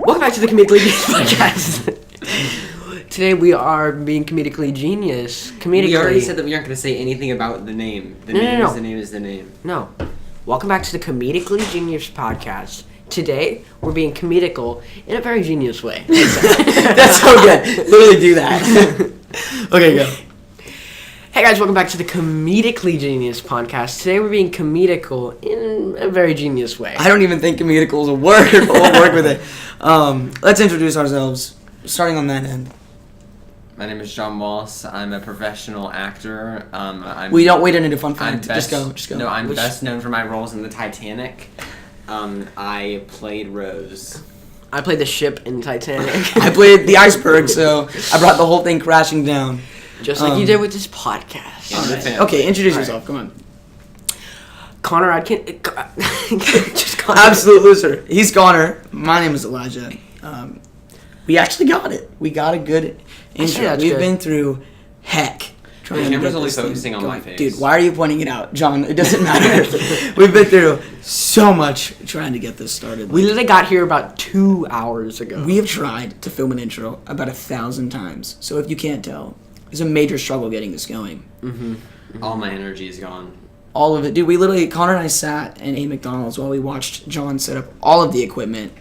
Welcome back to the Comedically Genius podcast. Today we are being comedically genius. Comedically. We already said that we aren't going to say anything about the name. The name is the name. No. Welcome back to the Comedically Genius podcast. Today we're being comedical in a very genius way. That's so good. Literally do that. Okay, go. Hey guys, welcome back to the Comedically Genius podcast. Today we're being comedical in a very genius way. I don't even think comedical is a word, but we'll work with it. Let's introduce ourselves, starting on that end. My name is John Wallis. I'm a professional actor. We don't wait into fun fact. Just go. No, I'm best known for my roles in the Titanic. I played Rose. I played the ship in Titanic. I played the iceberg, so I brought the whole thing crashing down. Just like you did with this podcast. Right. Okay, introduce yourself. Come on. Connor, I can't... just Connor. Absolute loser. He's Connor. My name is Elijah. We actually got it. We got a good intro. We've been through heck. The camera's only focusing on my face. Dude, why are you pointing it out? John, it doesn't matter. We've been through so much trying to get this started. We literally got here about 2 hours ago. We have tried to film an intro about 1,000 times. So if you can't tell, it's a major struggle getting this going. Mm-hmm. All my energy is gone. All of it. Dude, we literally, Connor and I sat and ate McDonald's while we watched John set up all of the equipment,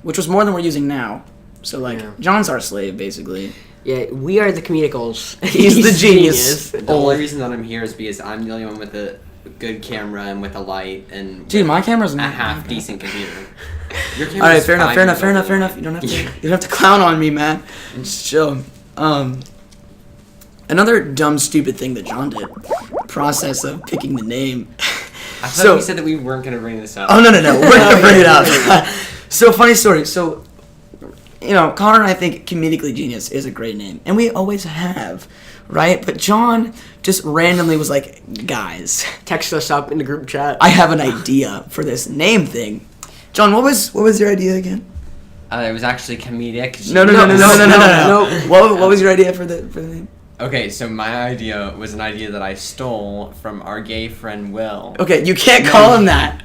which was more than we're using now. So, John's our slave, basically. Yeah, we are the comedicals. He's the genius. The only reason that I'm here is because I'm the only one with a good camera and with a light and dude, my camera's a not half decent computer. Your camera's all right, fair enough. You don't have to clown on me, man. Just chill. Another dumb, stupid thing that John did. Process of picking the name. I thought we said that we weren't going to bring this up. Oh no, we're gonna bring it up. So funny story. So, Connor and I think Comedically Genius is a great name, and we always have, right? But John just randomly was like, guys, text us up in the group chat. I have an idea for this name thing. John, what was your idea again? It was actually comedic. No. What was your idea for the name? Okay, so my idea was an idea that I stole from our gay friend Will. Okay, you can't call him that.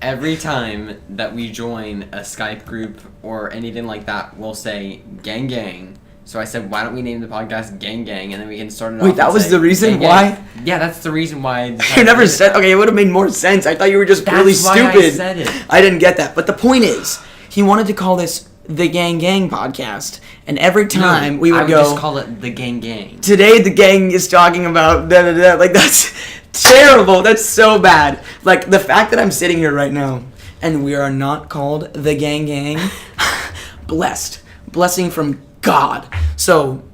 Every time that we join a Skype group or anything like that, we'll say gang gang. So I said, why don't we name the podcast Gang Gang, and then we can start it off. Wait, that was the reason why? Yeah, that's the reason why. You never said. Okay, it would have made more sense. I thought you were just really stupid. That's why I said it. I didn't get that. But the point is, he wanted to call this the Gang Gang podcast, and every time we would go, just call it the Gang Gang. Today the gang is talking about da da da. Like, that's terrible. That's so bad. Like, the fact that I'm sitting here right now and we are not called the Gang Gang, blessing from God. So,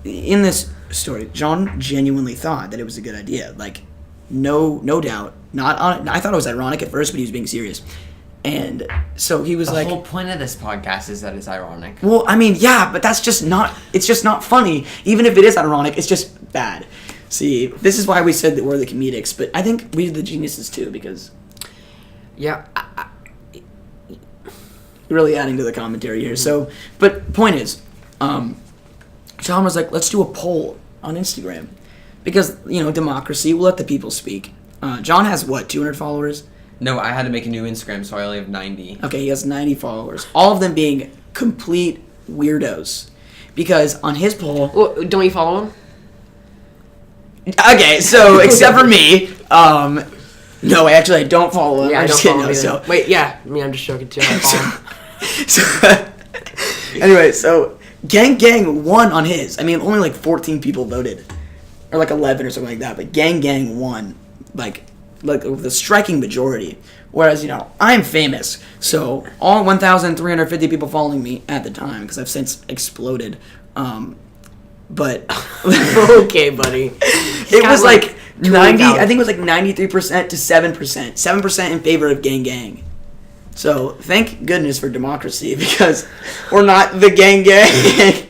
in this story, John genuinely thought that it was a good idea. Like, no doubt. I thought it was ironic at first, but he was being serious. And so he was like... The whole point of this podcast is that it's ironic. Well, I mean, yeah, but that's just not... It's just not funny. Even if it is ironic, it's just bad. See, this is why we said that we're the comedics, but I think we're the geniuses too, because... Yeah, really adding to the commentary here. So, but point is, John was like, let's do a poll on Instagram. Because, democracy, we'll let the people speak. John has, 200 followers? No, I had to make a new Instagram, so I only have 90. Okay, he has 90 followers. All of them being complete weirdos. Because on his poll... Well, don't you follow him? Okay, so, except for me, no, actually, I don't follow him. Yeah, I'm I don't follow him. So. Wait, yeah, I'm just joking too. I follow him. Anyway, so Gang Gang won on his. I mean, only 14 people voted, or 11 or something like that. But Gang Gang won, like with a striking majority. Whereas I'm famous, so all 1,350 people following me at the time, because I've since exploded. But okay, buddy. It was 90. I think it was 93% to 7%. 7% in favor of Gang Gang. So thank goodness for democracy, because we're not the Gang Gang.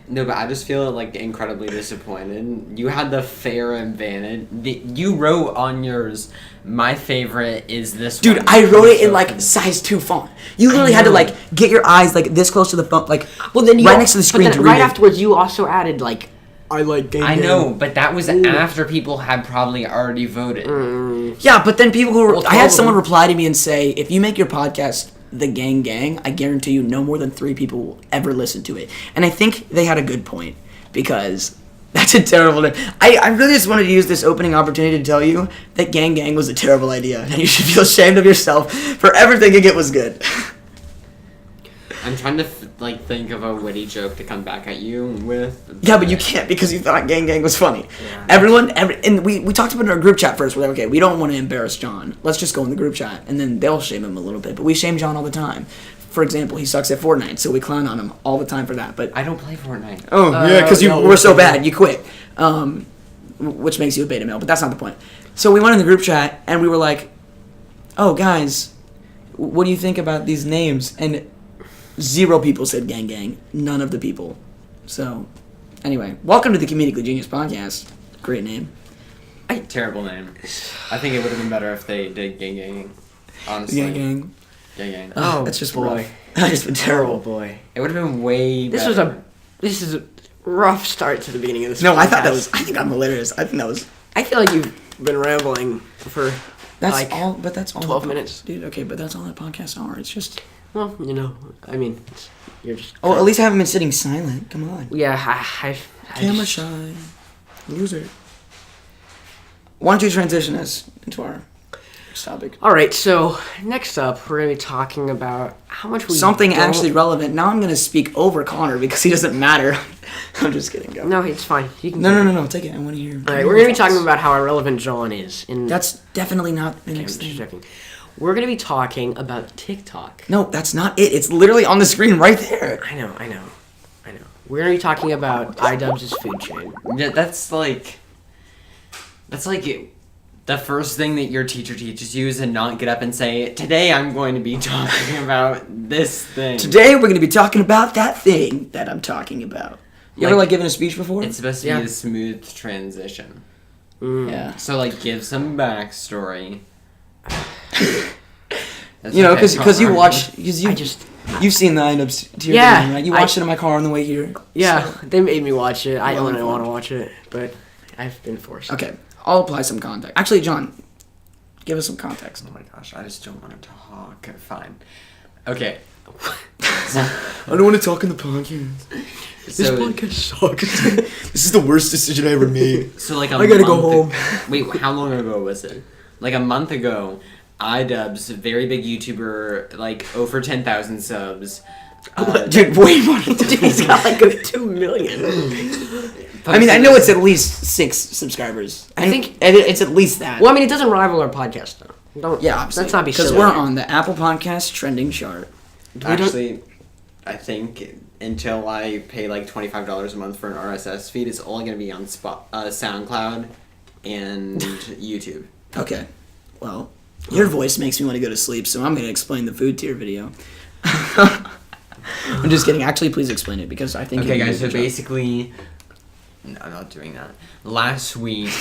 No, but I just feel incredibly disappointed. You had the fair advantage. You wrote on yours, my favorite is this Dude, one. I wrote it in size 2 font. You literally had to get your eyes this close to the font, well, then right next to the screen to read right it. afterwards, you also added I like gang I gang. know, but that was after people had probably already voted. Yeah, but then people who Well, I had someone 12 reply to me and say, if you make your podcast the gang gang, I guarantee you no more than 3 people will ever listen to it. And I think they had a good point, because that's a terrible name. I really just wanted to use this opening opportunity to tell you that gang gang was a terrible idea, and you should feel ashamed of yourself for ever thinking it was good. I'm trying to think of a witty joke to come back at you with. Yeah, but you can't, because you thought gang gang was funny. Yeah. And we talked about it in our group chat first. We're like, okay, we don't want to embarrass John. Let's just go in the group chat, and then they'll shame him a little bit. But we shame John all the time. For example, he sucks at Fortnite, so we clown on him all the time for that. But I don't play Fortnite. oh yeah, because you no, were so bad, you quit. Which makes you a beta male, but that's not the point. So we went in the group chat and we were like, "Oh guys, what do you think about these names?" And 0 people said gang gang. None of the people. So anyway, welcome to the Comedically Genius podcast. Great name. Terrible name. I think it would have been better if they did gang gang. Honestly. Gang gang. Gang gang. Oh, That's just boy. rough. That's just been terrible. boy. It would have been way better. This is a rough start to the beginning of this. No, I thought that podcast. was. I think I'm hilarious. I think that was. I feel like you've been rambling for That's like all. But that's all. 12 minutes. dude. Okay, but that's all that podcasts are. It's just. Well, I mean, you're just. Oh, at least I haven't been sitting silent. Come on. Yeah, I Camera just- shy. Loser. Why don't you transition us into our next topic? All right, so next up, we're gonna be talking about how much we Something don't- actually relevant. Now I'm going to speak over Connor because he doesn't matter. I'm just kidding. Go. No, it's fine. You can. No. Take it. I want to hear. All right, we're gonna be talking about how irrelevant John is. That's definitely not the Okay, I'm next just thing. checking. We're gonna be talking about TikTok. No, that's not it. It's literally on the screen right there. I know. We're gonna be talking about idubbbz food chain. Yeah, that's like the first thing that your teacher teaches you is to not get up and say, "Today I'm going to be talking about this thing." Today we're going to be talking about that thing that I'm talking about. You ever Like, given a speech before? It's supposed to Yeah. be a smooth transition. Yeah. So give some backstory. That's You know, okay, because you Connor. watch, because you've seen the idubbbz tier Yeah, video, right? You watched it in my car on the way here. Yeah, So- they made me watch it. I Well, don't fun. want to watch it, but I've been forced. Okay, I'll apply some context. Actually, John, give us some context. Oh my gosh, I just don't want to talk. Fine. Okay. I don't want to talk in the podcast. This So, podcast sucks. This is the worst decision I ever made. so a I gotta go month home. Wait, how long ago was it? Like a month ago, idubbbz, very big YouTuber, over 10,000 subs. Dude, way more. He's got like 2 million. I mean, I know it's at least 6 subscribers. I think- it's at least that. Well, I mean, it doesn't rival our podcast though. Don't. Yeah, obviously. Let's not be because silly. we're on the Apple Podcast trending chart. Actually, I think until I pay $25 a month for an RSS feed, it's only going to be on SoundCloud and YouTube. Okay, well, your voice makes me want to go to sleep, so I'm going to explain the food tier video. I'm just kidding. Actually, please explain it because I think. Okay, you did guys, a so good job. basically. No, I'm not doing that. Last week,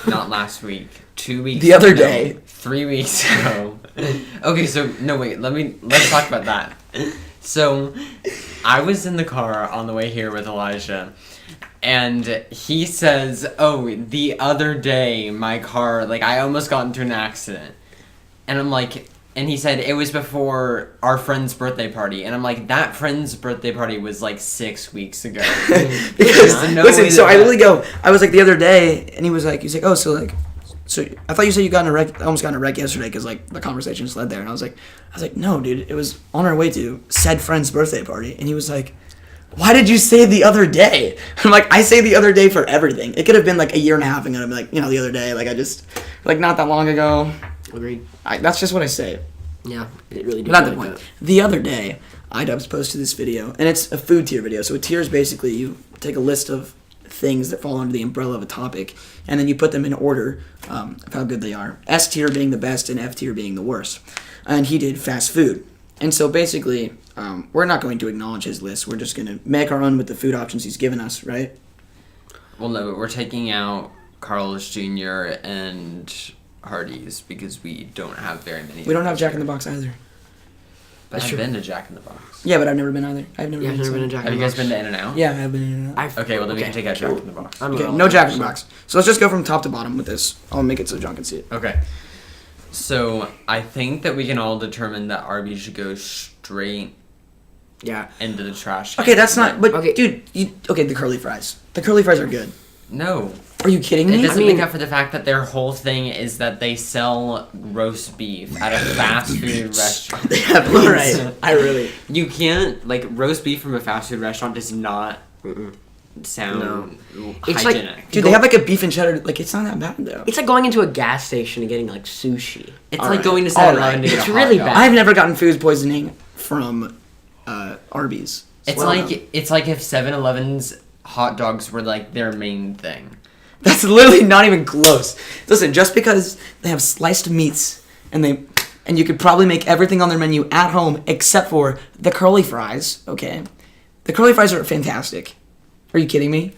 not last week, 2 weeks The other no, day. 3 weeks ago. Okay, so, no, wait, let's talk about that. So, I was in the car on the way here with Elijah, and he says, "Oh, the other day, my car, I almost got into an accident." And I'm like, and he said it was before our friend's birthday party, and I'm like, that friend's birthday party was 6 weeks ago. Because There's no listen, way so that I literally go. I was the other day, and he's like, oh, so I thought you said you got in a wreck. I almost got in a wreck yesterday because the conversation just led there, and I was like, no, dude, it was on our way to said friend's birthday party, and he was like, why did you say the other day? I'm like, I say the other day for everything. It could have been a year and a half ago, and I'd be the other day, I just not that long ago. Agreed. That's just what I say. Yeah, it really. But not the point. The other day, idubbbz posted this video, and it's a food tier video. So a tier is basically you take a list of things that fall under the umbrella of a topic, and then you put them in order of how good they are. S tier being the best, and F tier being the worst. And he did fast food. And so basically, we're not going to acknowledge his list. We're just going to make our own with the food options he's given us, right? Well, no, but we're taking out Carl's Jr. and Hardee's because we don't have very many. We don't have Jack in the Box either. But I've been to Jack in the Box. Yeah, but I've never been either. I've never Yeah, been. I've never been to Jack in Have the you guys Box. been to In-N-Out? Yeah, I've been in. Okay, well then we can take out Jack in the Box. I'm Okay, wrong. no Jack in the Box. So let's just go from top to bottom with this. I'll make it so John can see it. Okay. So I think that we can all determine that Arby's should go straight Yeah. into the trash can. Okay, that's not. But Okay. dude, the curly fries. The curly fries are good. No. Are you kidding It me? doesn't I mean- make up for the fact that their whole thing is that they sell roast beef at a fast food restaurant. They have All beans. right. I really. You can't, like, roast beef from a fast food restaurant does not sound It's like- hygienic. Dude, they have like a beef and cheddar. Like, it's not that bad though. It's like going into a gas station and getting like sushi. It's All like right. going to All 7-Eleven to right. get It's a really hot dog. bad. I've never gotten food poisoning from Arby's. It's Well, like if 7-Eleven's hot dogs were like their main thing. That's literally not even close. Listen, just because they have sliced meats and you could probably make everything on their menu at home except for the curly fries, okay? The curly fries are fantastic. Are you kidding me?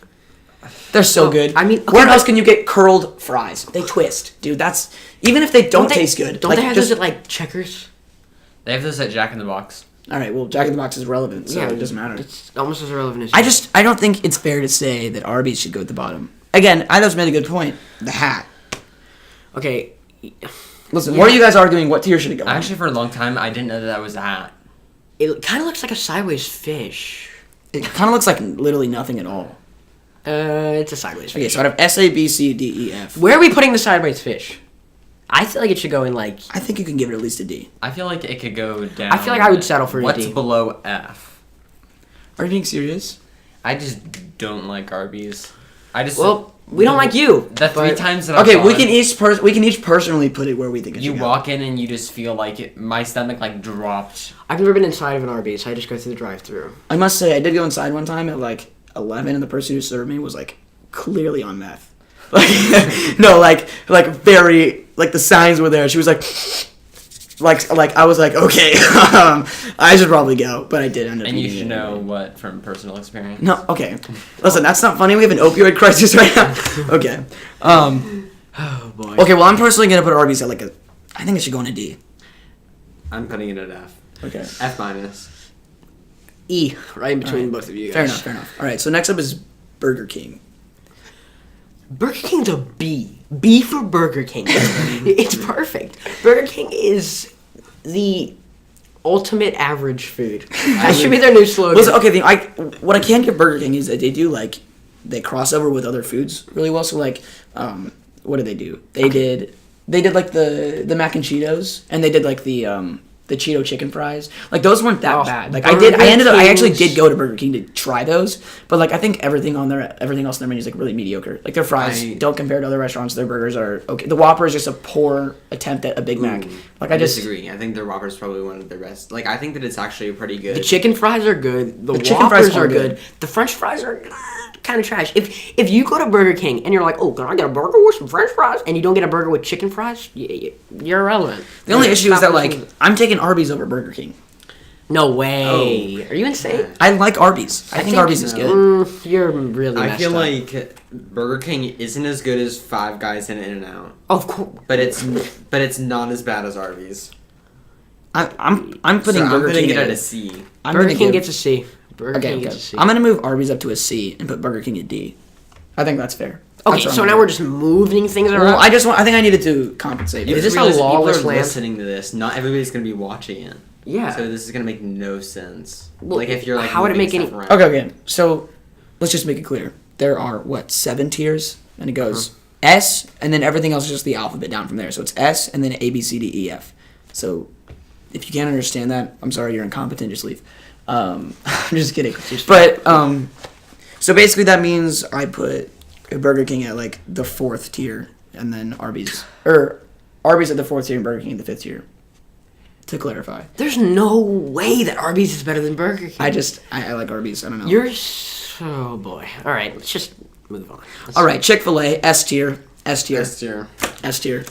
They're so Well, good. I mean, okay, where but- else can you get curled fries? They twist, dude. That's even if they don't taste good. Don't like, they have just, those at like Checkers? They have this at Jack in the Box. All right, well, Jack in the Box is relevant, so it doesn't matter. It's almost as irrelevant as. I don't think it's fair to say that Arby's should go at the bottom. Again, I just made a good point. The hat. Okay. Listen, what are you guys arguing? What tier should it go? on? Actually, for a long time, I didn't know that was a hat. It kind of looks like a sideways fish. It kind of looks like literally nothing at all. It's a sideways Okay, fish. so out of S, A, B, C, D, E, F, Where are we putting the sideways fish? I feel like it should go in like. I think you can give it at least a D. I feel like it could go down. I feel like I would settle for a What's D. below F? Are you being serious? I just don't like Arby's. I just Well, we don't like you. the three but- times that I've Okay, we gone, can each personally put it where we think it you should walk in and you just feel like my stomach like dropped. I've never been inside of an Arby's. I just go through the drive-through. go. I must say, I did go inside one time at like 11, and the person who served me was like clearly on meth. Like, no, like very, like the signs were there. She was like I was like, okay, I should probably go, but I did end up. And you eating should it know anyway. what from personal experience. No, okay. Listen, that's not funny. We have an opioid crisis right now. Okay. Oh boy. Okay, well, I'm personally gonna put Arby's at like a. I think it should go in a D. I'm putting it at F. Okay. F minus. E, right in between Alright. both of you guys. Fair enough. Fair enough. All right. So next up is Burger King. Burger King's a B. B for Burger King. It's perfect. Burger King is the ultimate average food. That should be their new slogan. Listen, okay, what I can give Burger King is that they do like they cross over with other foods really well. So like, what did they do? They did like the mac and Cheetos, and they did like the Cheeto chicken fries. Like those weren't that Oh, bad. Like Burger I actually King's- did go to Burger King to try those, but like I think everything else on their menu is like really mediocre. Like their fries don't compare to other restaurants. Their burgers are okay. The Whopper is just a poor attempt at a Big Mac. Like I just disagree. I think the Whopper's probably one of their best. Like I think that it's actually pretty good. the chicken fries are good. The chicken Whoppers fries are are good. good. The French fries are kind of trash. If you go to Burger King and you're like, oh, can I get a burger with some French fries? And you don't get a burger with chicken fries, you're irrelevant. the only issue is Stop that like listening. I'm taking Arby's over Burger King. No way. Are you insane? I like Arby's. I think Arby's is good. You're really I messed feel up. like Burger King isn't as good as Five Guys and In-N-Out, Of course. but it's not as bad as Arby's. I'm putting I'm Burger putting King it at a C. I'm Burger gonna King give- gets a C. Burger Okay, King okay. gets a C. I'm gonna move Arby's up to a C and put Burger King at D. I think that's fair. Okay, That's what so I'm now gonna we're do. just moving things around. Well, I think I needed to compensate. Is but- this a Realize lawless people are land? listening to this. Not everybody's gonna be watching it. Yeah. So this is gonna make no sense. Well, like if you're like, how would it moving make any- stuff around. Okay, okay. So let's just make it clear. There are 7 tiers, and it goes Uh-huh. S, and then everything else is just the alphabet down from there. So it's S, and then A, B, C, D, E, F. So if you can't understand that, I'm sorry, you're incompetent. Just leave. I'm just kidding. But so basically that means I put Burger King at like the 4th tier, and then Arby's at the 4th tier, and Burger King at the 5th tier. To clarify, There's no way that Arby's is better than Burger King. I like Arby's. I don't know. You're so boy. All right, let's just move on. All right, Chick-fil-A, S tier, S tier, S tier. S tier.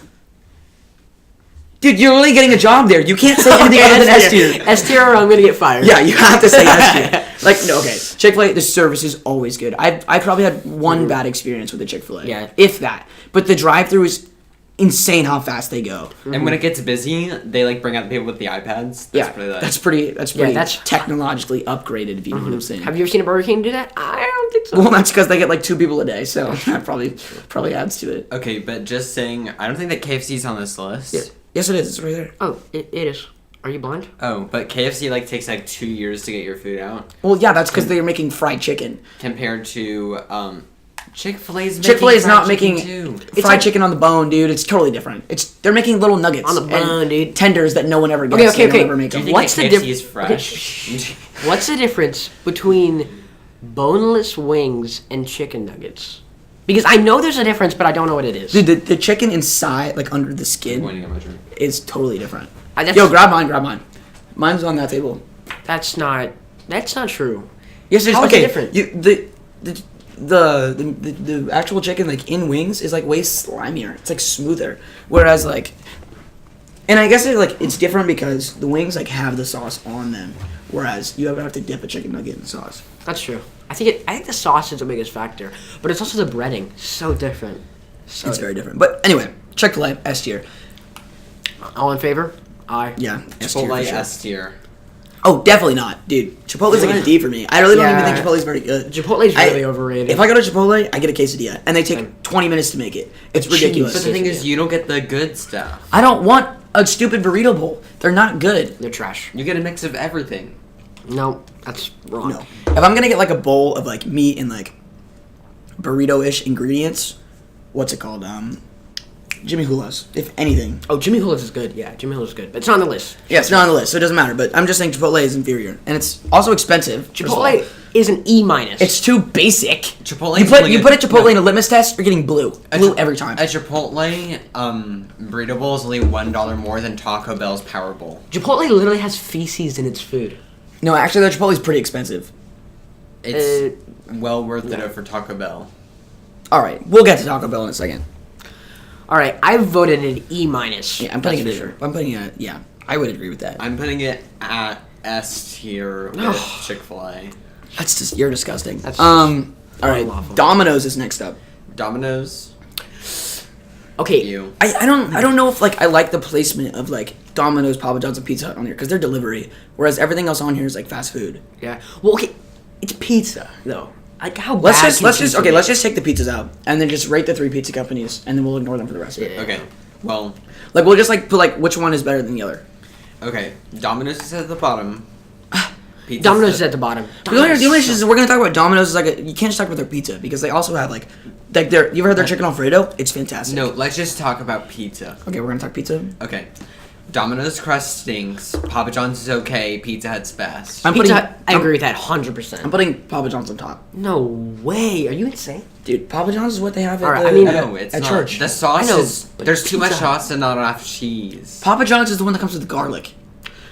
Dude, you're really getting a job there. You can't say anything other than S tier. S tier, or I'm gonna get fired. Yeah, you have to say S tier. Like, no, okay. Chick-fil-A, the service is always good. I probably had one bad experience with the Chick-fil-A. Yeah. If that. But the drive-thru is insane how fast they go. And when it gets busy, they like bring out the people with the iPads. That's pretty that's technologically upgraded, if you know what I'm saying. Have you ever seen a Burger King do that? I don't think so. Well, that's because they get like 2 people a day, so that probably adds to it. Okay, but just saying, I don't think that KFC's on this list. Yeah. Yes, it is. It's right there. Oh, it is. Are you blind? Oh, but KFC like takes like 2 years to get your food out. Well, yeah, that's because they're making fried chicken. Compared to Chick-fil-A's Chick-fil-A's not making too. fried chicken on the bone, dude. It's totally different. They're making little nuggets On the bone, dude. Tenders that no one ever gets. Okay. They don't ever make Do you them. think What's that the KFC is fresh? What's the difference between boneless wings and chicken nuggets? Because I know there's a difference, but I don't know what it is. Dude, the chicken inside, like under the skin, Pointing at my drink. is totally different. That's- Yo, grab mine. Mine's on that table. That's not true. Yes, it is. How is Okay, it different? the actual chicken like in wings is like way slimier. It's like smoother. Whereas like, and I guess it's different because the wings like have the sauce on them, whereas you have to dip a chicken nugget in sauce. That's true. I think the sauce is the biggest factor, but it's also the breading. So different. It's very different. But anyway, Chick-fil-A S tier. All in favor? Aye. Yeah, S tier. Chipotle For sure. S tier. Oh, definitely not, dude. Chipotle's like a D for me. I really don't even think Yeah. Chipotle's very good. Chipotle's really overrated. If I go to Chipotle, I get a quesadilla, and they take 20 minutes to make it. It's ridiculous. But the thing is, you don't get the good stuff. I don't want a stupid burrito bowl. They're not good. They're trash. You get a mix of everything. No, that's wrong. No. If I'm gonna get like a bowl of like meat and like burrito-ish ingredients, what's it called? Jimmy Hula's, if anything. Oh, Jimmy Hula's is good. Yeah, Jimmy Hula's is good. But it's not on the list. Yeah, it's not on the list, so it doesn't matter. But I'm just saying Chipotle is inferior, and it's also expensive. first of all. Chipotle is an E minus. It's too basic. Chipotle. You put a Chipotle in a litmus test, you're getting blue every time. A Chipotle burrito bowl is only $1 more than Taco Bell's Power Bowl. Chipotle literally has feces in its food. No, actually, the Chipotle's pretty expensive. It's well worth it for Taco Bell. All right, we'll get to Taco Bell in a second. All right, I voted an E minus. Yeah, I'm putting it. Yeah, I would agree with that. I'm putting it at S tier with Chick-fil-A. That's just you're disgusting. That's all right, unlawful. Domino's is next up. Domino's. Okay, You. I don't know if like I like the placement of like Domino's, Papa John's, and Pizza Hut on here because they're delivery, whereas everything else on here is like fast food. yeah. Well, okay, it's pizza though. Like how Let's bad just can pizza be? let's just take the pizzas out and then just rate the 3 pizza companies and then we'll ignore them for the rest of it. Yeah. Okay. Well. Like we'll just like put like which one is better than the other. Okay. Domino's is at the bottom. Pizza's Domino's is at the bottom. The only issue is we're gonna talk about Domino's is like you can't just talk about their pizza because they also have like their you ever had their chicken Alfredo? It's fantastic. No, let's just talk about pizza. Okay, we're gonna talk pizza. Okay. Domino's crust stinks. Papa John's is okay. Pizza Hut's best. I'm Pizza putting Hut, I agree with that 100%. I'm putting Papa John's on top. No way. Are you insane? Dude, Papa John's is what they have at, Alright, the, I mean- No, it's at not. church. The sauce I know, is but there's too much Pizza Hut- sauce and not enough cheese. Papa John's is the one that comes with garlic,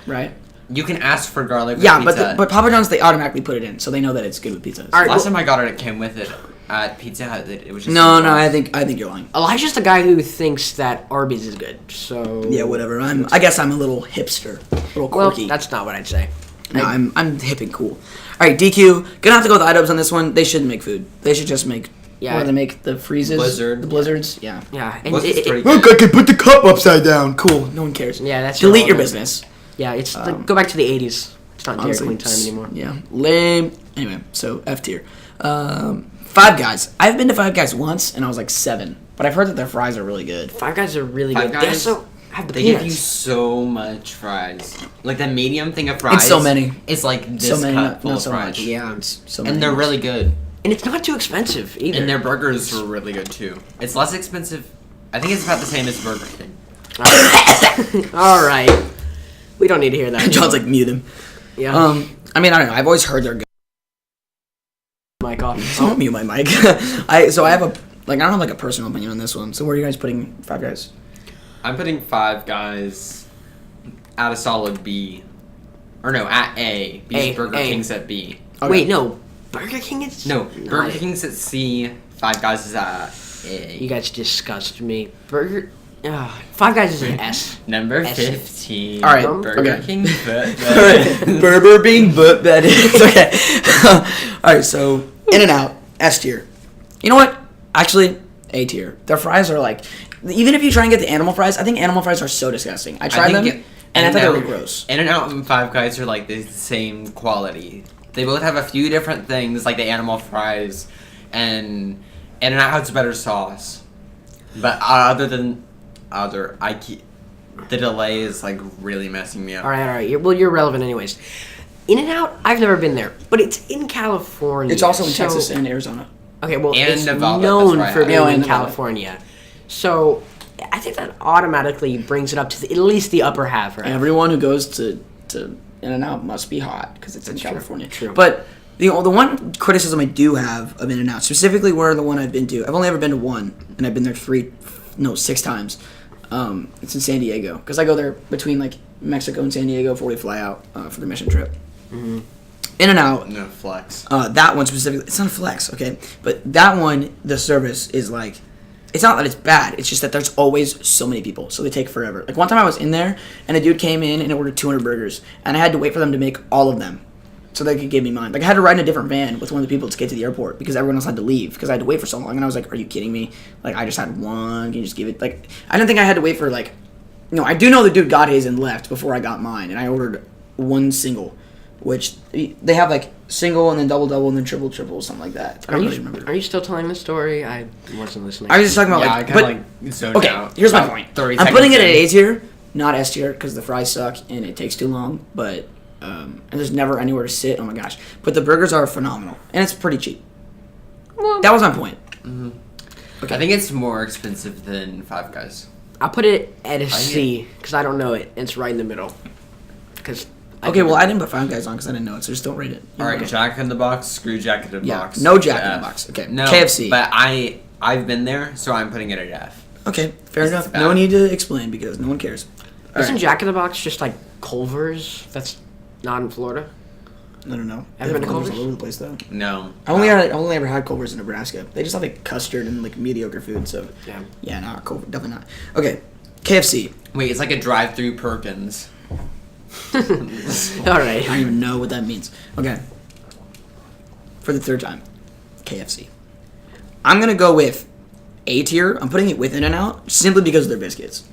right? You can ask for garlic with Yeah, Pizza Hut. but Papa John's they automatically put it in, so they know that it's good with pizza. Alright, Last well- time I got it, it came with it at Pizza Hut. It was just No, I think you're lying. Elijah's the guy who thinks that Arby's is good. So Yeah, whatever. I guess I'm a little hipster, a little Well, quirky. that's not what I'd say. No, I'm hip and cool. All right, DQ. Gonna have to go with idubbbz on this one. They shouldn't make food. They should just make. Yeah. What do they make? The freezes. Blizzard. The blizzards. Yeah. Yeah, and Blizzard's pretty Look, I can put the cup upside down. Cool. No one cares. Yeah, that's delete your irrelevant. business. Yeah, it's go back to the 80s. It's not Dairy Honestly, Queen time anymore. Yeah, lame. Anyway, so F tier. Five Guys. I've been to Five Guys once, and I was like 7. But I've heard that their fries are really good. Five Guys are really Five good. They Guys, also have the They give you peanuts. so much fries. Like the medium thing of fries. It's so many. It's like this So many, cup full not of so fries. much. Yeah. It's so many. And they're really good. And it's not too expensive either. And their burgers are really good too. It's less expensive. I think it's about the same as Burger King. All right. We don't need to hear that. John's like mute him. yeah. I mean, I don't know. I've always heard they're good. Mic off. Don't mute my mic. I have a I don't have like a personal opinion on this one. So where are you guys putting Five Guys? I'm putting Five Guys at a solid B. Or no, at A. Because A, Burger A. King's at B. Okay. Wait, no. Burger King is No, not Burger it. King's at C. Five Guys is at A. You guys disgust me. Five Guys is an S. Number S. 15. All right, Burger okay. King. Berber being butt bedded. It's okay. All right, so In and Out S tier. You know what? Actually, A tier. Their fries are like Even if you try and get the animal fries, I think animal fries are so disgusting. I tried them, and I thought they were gross. In-N-Out and Five Guys are like the same quality. They both have a few different things, like the animal fries, and In-N-Out has better sauce. But the delay is like really messing me up. All right. Well, you're relevant anyways. In-N-Out, I've never been there, but it's in California. It's also in Texas and Arizona. Okay, well, And it's Nevada, known that's for right. being in Nevada. California. So, I think that automatically brings it up to at least the upper half, right? Everyone who goes to In-N-Out must be hot because it's in California. True. But the one criticism I do have of In-N-Out, specifically where the one I've been to, I've only ever been to one, and I've been there 6 times. It's in San Diego because I go there between like Mexico and San Diego before we fly out for the mission trip. Mm-hmm. In-N-Out. No flex. That one specifically, it's not a flex, okay? But that one, the service is like, it's not that it's bad, it's just that there's always so many people, so they take forever. Like one time I was in there, and a dude came in and ordered 200 burgers, and I had to wait for them to make all of them, so they could give me mine. Like I had to ride in a different van with one of the people to get to the airport, because everyone else had to leave, because I had to wait for so long, and I was like, are you kidding me? Like, I just had one, can you just give it, like, I didn't think I had to wait for, like, no, I do know the dude got his and left before I got mine, and I ordered one single, which they have like single and then double and then triple, something like that. I don't really remember. Are you still telling the story? I wasn't listening. I was just talking about I like, kinda but zoned okay. out Here's my about point. 30 I'm putting it seconds at in. A tier, not S tier, because the fries suck and it takes too long. But and there's never anywhere to sit. Oh my gosh! But the burgers are phenomenal and it's pretty cheap. Well, That was my point. Mm-hmm. Okay. I think it's more expensive than Five Guys. I'll put it at a C because I don't know it. It's right in the middle. Because Okay, well I didn't put Five Guys on because I didn't know it, so just don't rate it. All right, Jack in the Box, screw Jack in the Yeah, Box. no Jack in the F. Box. Okay, No, KFC. But I've been there, so I'm putting it at F. Okay, fair This enough. is bad. No need to explain because no one cares. All isn't right. Jack in the Box just like Culver's? That's not in Florida. I don't know. Ever been to Culver's Culver's? all over the place though. No. I only ever had Culver's in Nebraska. They just have like custard and like mediocre food. So Yeah. no, Culver definitely not. Okay, KFC. Wait, it's like a drive-through Perkins. All right. I don't even know what that means. Okay, for the third time, KFC. I'm gonna go with A tier. I'm putting it with In-N-Out simply because of their biscuits.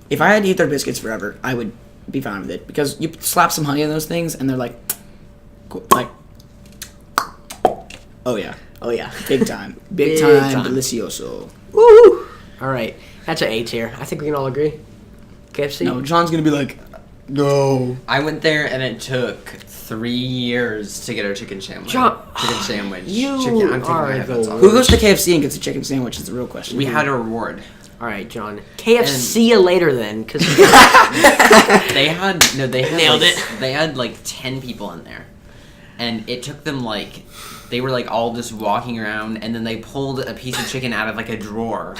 If I had to eat their biscuits forever, I would be fine with it because you slap some honey in those things and they're like, oh yeah, big time, big time, delicioso. Woo! All right. That's an A tier. I think we can all agree. KFC? No, John's gonna be like, no. I went there and it took 3 years to get our chicken sandwich. John, chicken sandwich. you chicken. I'm taking are my headphones the off. Who goes to KFC and gets a chicken sandwich is the real question. We had a reward. All right, John. KFC you later then, because They had Nailed like, it. They had like 10 people in there, and it took them like they were like all just walking around, and then they pulled a piece of chicken out of like a drawer.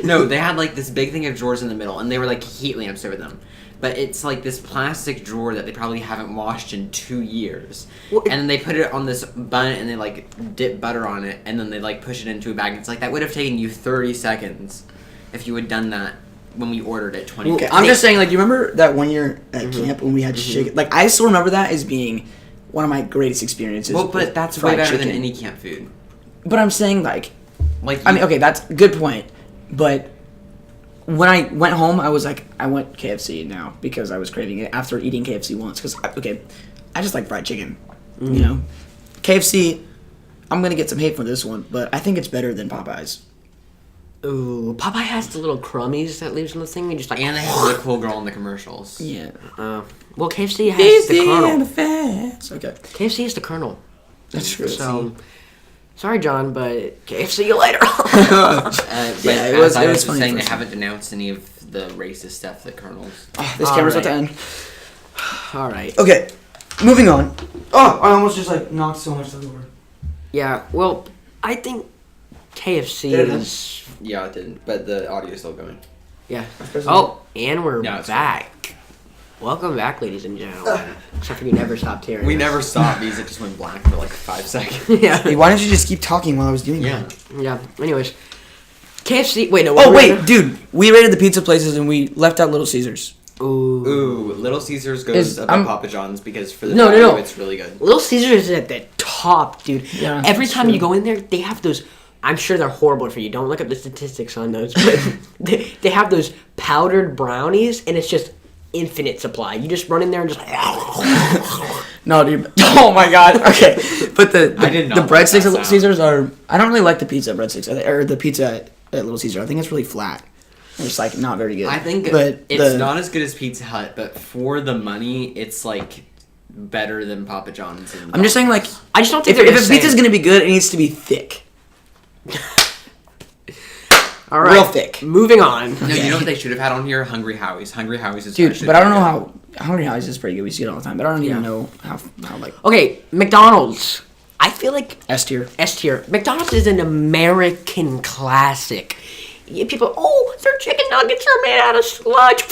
No, they had like this big thing of drawers in the middle, and they were like heat lamps over them. But it's like this plastic drawer that they probably haven't washed in 2 years. Well, And then they put it on this bun and they like dip butter on it and then they like push it into a bag. It's like that would have taken you 30 seconds if you had done that when we ordered it 20 Okay, I'm just saying, like, you remember that one year at camp when we had chicken? Like, I still remember that as being one of my greatest experiences. Well, with but that's way fried better chicken. than any camp food. But I'm saying, like, Like I mean, okay, that's a good point. But when I went home, I was like, I want KFC now because I was craving it after eating KFC once. Because, okay, I just like fried chicken, you know? KFC, I'm going to get some hate for this one, but I think it's better than Popeyes. ooh, Popeye has the little crummies that leaves in the thing. You just like, and they have the cool girl in the commercials. Yeah. well, KFC has the Colonel. Fast. Okay. KFC is the Colonel. That's true. So, sorry, John, but KFC you later. But Yeah, it as was- I it was was funny saying, they first. haven't denounced any of the racist stuff that Colonels. Oh, this camera's about to Alright. end. All right. Okay, moving on. Oh, I almost just like knocked so much over. Yeah. Well, I think KFC Did it end? is. Yeah, it didn't, but the audio's still going. Yeah. pressing Oh, and we're No, it's back. Welcome back, ladies and gentlemen. Except for you never stopped hearing. We us. never stopped because it just went black for like 5 seconds. Yeah. Hey, why didn't you just keep talking while I was doing Yeah. that? Yeah. Anyways, KFC. Wait, no. Oh, what were we wait, dude. We rated the pizza places and we left out Little Caesars. gonna- Ooh. Ooh, Little Caesars goes Is- above I'm- Papa John's because for the No, no, value, no. it's really good. Little Caesars is at the top, dude. Yeah, Every that's time true. you go in there, they have those I'm sure they're horrible for you. Don't look up the statistics on those. But they have those powdered brownies, and it's just infinite supply. You just run in there and just... No, dude. Oh, my God. Okay. But the breadsticks at Little Caesars are... I don't really like the pizza at breadsticks. Or the pizza at Little Caesar. I think it's really flat. It's, like, not very good. I think it's not as good as Pizza Hut, but for the money, it's, like... better than Papa John's. And I'm just saying, like, I just don't think if a pizza's gonna be good, it needs to be thick. All right, real thick. Moving on. No, you know what they should have had on here? Hungry Howie's. Hungry Howie's is dude, but I don't know how Hungry Howie's is pretty good. We see it all the time, but I don't even know how like. Okay, McDonald's. I feel like S tier. McDonald's is an American classic. People, their chicken nuggets are made out of sludge.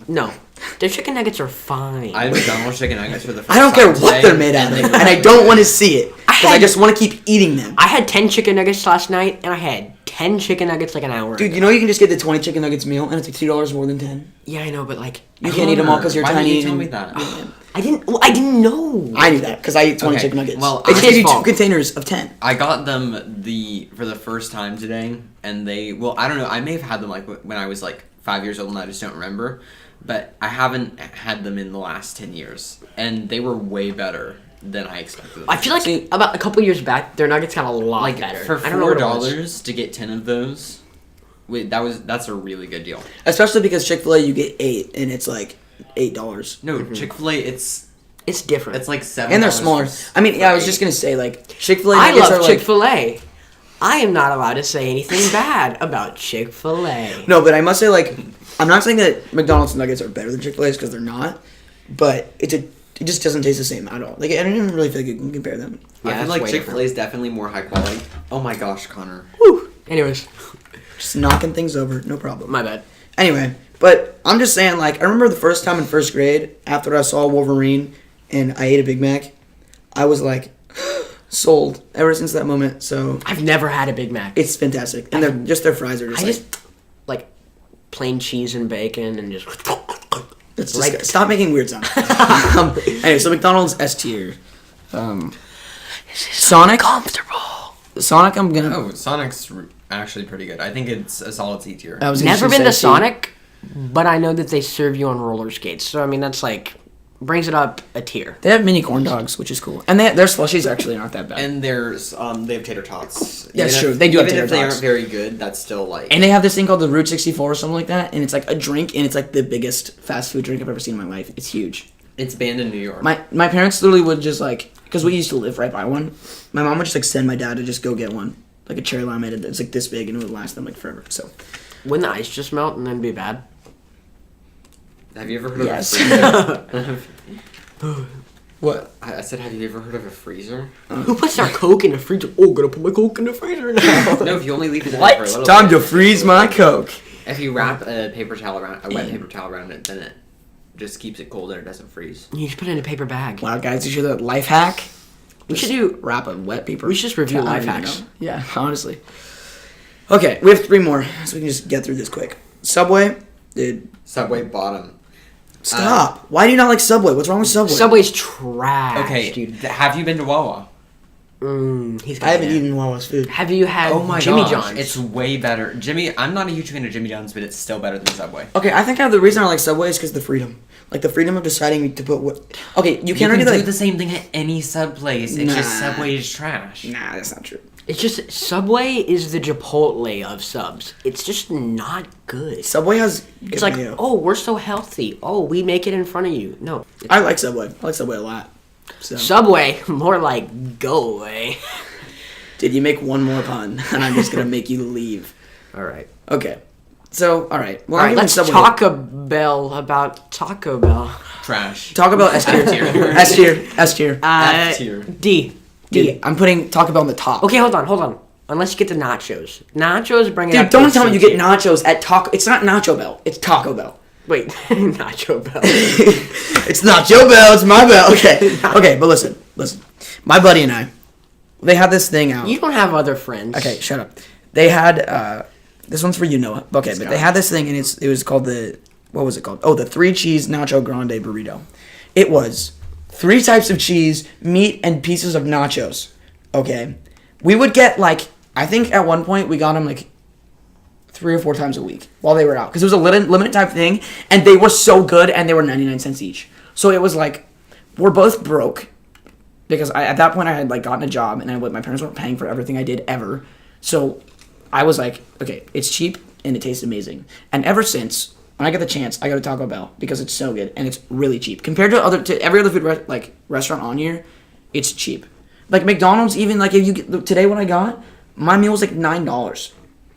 No. Their chicken nuggets are fine. I had McDonald's chicken nuggets for the first time. I don't care what today, they're made out of, and I don't want to see it because I just want to keep eating them. I had 10 chicken nuggets last night, and I had 10 chicken nuggets like an hour ago. Dude, you know you can just get the 20 chicken nuggets meal, and it's like $2 more than 10. Yeah, I know, but like you can't eat them all because you're tiny. Why didn't you tell me that? I didn't know. I knew that because I eat 20 chicken nuggets. Well, they just give you 2 containers of 10. I got them for the first time today, and I don't know. I may have had them like when I was like 5 years old, and I just don't remember. But I haven't had them in the last 10 years, and they were way better than I expected. I feel like about a couple years back, their nuggets got a lot better. For $4 to get 10 of those, that's a really good deal. Especially because Chick-fil-A you get 8, and it's like $8. No, Chick-fil-A it's different. It's like $7. And they're smaller. I mean, I was just gonna say like Chick-fil-A. I love Chick-fil-A. I am not allowed to say anything bad about Chick-fil-A. No, but I must say like. I'm not saying that McDonald's nuggets are better than Chick-fil-A's because they're not, but it just doesn't taste the same at all. Like I don't even really feel like you can compare them. Yeah, I feel like Chick-fil-A is definitely more high quality. Oh my gosh, Connor. Whew. Anyways, just knocking things over, no problem. My bad. Anyway, but I'm just saying like I remember the first time in first grade after I saw Wolverine and I ate a Big Mac, I was like sold ever since that moment. So I've never had a Big Mac. It's fantastic, and their fries are just like plain cheese and bacon and just. It's like stop making weird sounds. Anyway, so McDonald's S tier. Sonic comfortable. Sonic, I'm gonna. Oh, Sonic's actually pretty good. I think it's a solid C tier. Never been to Sonic, but I know that they serve you on roller skates. So I mean, that's like brings it up a tier. They have mini corn dogs, which is cool, and their slushies actually aren't that bad. And there's they have tater tots. Yeah, sure. They do have tater tots. Even if they aren't very good, that's still like. And they have this thing called the Route 64 or something like that, and it's like a drink, and it's like the biggest fast food drink I've ever seen in my life. It's huge. It's banned in New York. My parents literally would just like, because we used to live right by one. My mom would just like send my dad to just go get one, like a cherry limeade. It's like this big, and it would last them like forever. So. Wouldn't the ice just melt and then be bad? Have you ever heard of a freezer? What? I said, have you ever heard of a freezer? Who puts their Coke in the freezer? Oh, gonna put my Coke in the freezer now. No, if you only leave it in there for a little Time bit. to freeze my Coke. If you wrap a wet paper towel around it, then it just keeps it cold and it doesn't freeze. You should put it in a paper bag. Wow, guys, you should do that life hack? We should do wrap a wet paper. We should just review life hacks. Yeah, honestly. Okay, we have 3 more, so we can just get through this quick. Subway, dude. Subway bottom. Stop. Why do you not like Subway? What's wrong with Subway? Subway's trash, okay, dude. Have you been to Wawa? I haven't eaten Wawa's food. Have you had Jimmy John's? It's way better. I'm not a huge fan of Jimmy John's, but it's still better than Subway. Okay, I think the reason I like Subway is because the freedom. Like the freedom of deciding to put what... Okay, you can't do the same thing at any sub place. It's just Subway is trash. Nah, that's not true. It's just Subway is the Chipotle of subs. It's just not good. Subway has good It's like, mayo. oh, we're so healthy. Oh, we make it in front of you. No. I like Subway. I like Subway a lot. So. Subway, more like go away. Did you make one more pun, and I'm just going to make you leave. All right. Okay. So, all right. Well, all right, let's talk about Taco Bell. Trash. Taco Bell S tier. S tier. S tier. F tier. D. Dude, I'm putting Taco Bell on the top. Okay, hold on. Unless you get the nachos. Nachos bring it up. Dude, don't tell me you get nachos at Taco... It's not Nacho Bell. It's Taco Bell. Wait, Nacho Bell. It's Nacho Bell. It's my bell. Okay. Okay, but listen. My buddy and I, they had this thing out. You don't have other friends. Okay, shut up. They had... this one's for you, Noah. Okay, but they had this thing, and it was called the... What was it called? Oh, the 3-cheese Nacho Grande Burrito. It was 3 types of cheese, meat, and pieces of nachos. Okay? We would get, like, I think at one point we got them like 3 or 4 times a week while they were out. Because it was a limited type thing, and they were so good, and they were 99 cents each. So it was like, we're both broke. Because at that point I had like gotten a job, and my parents weren't paying for everything I did ever. So I was like, okay, it's cheap, and it tastes amazing. And ever since, when I get the chance, I go to Taco Bell because it's so good and it's really cheap compared to every other food restaurant on here. It's cheap. Like McDonald's, even like if you get, today when I got my meal was like $9.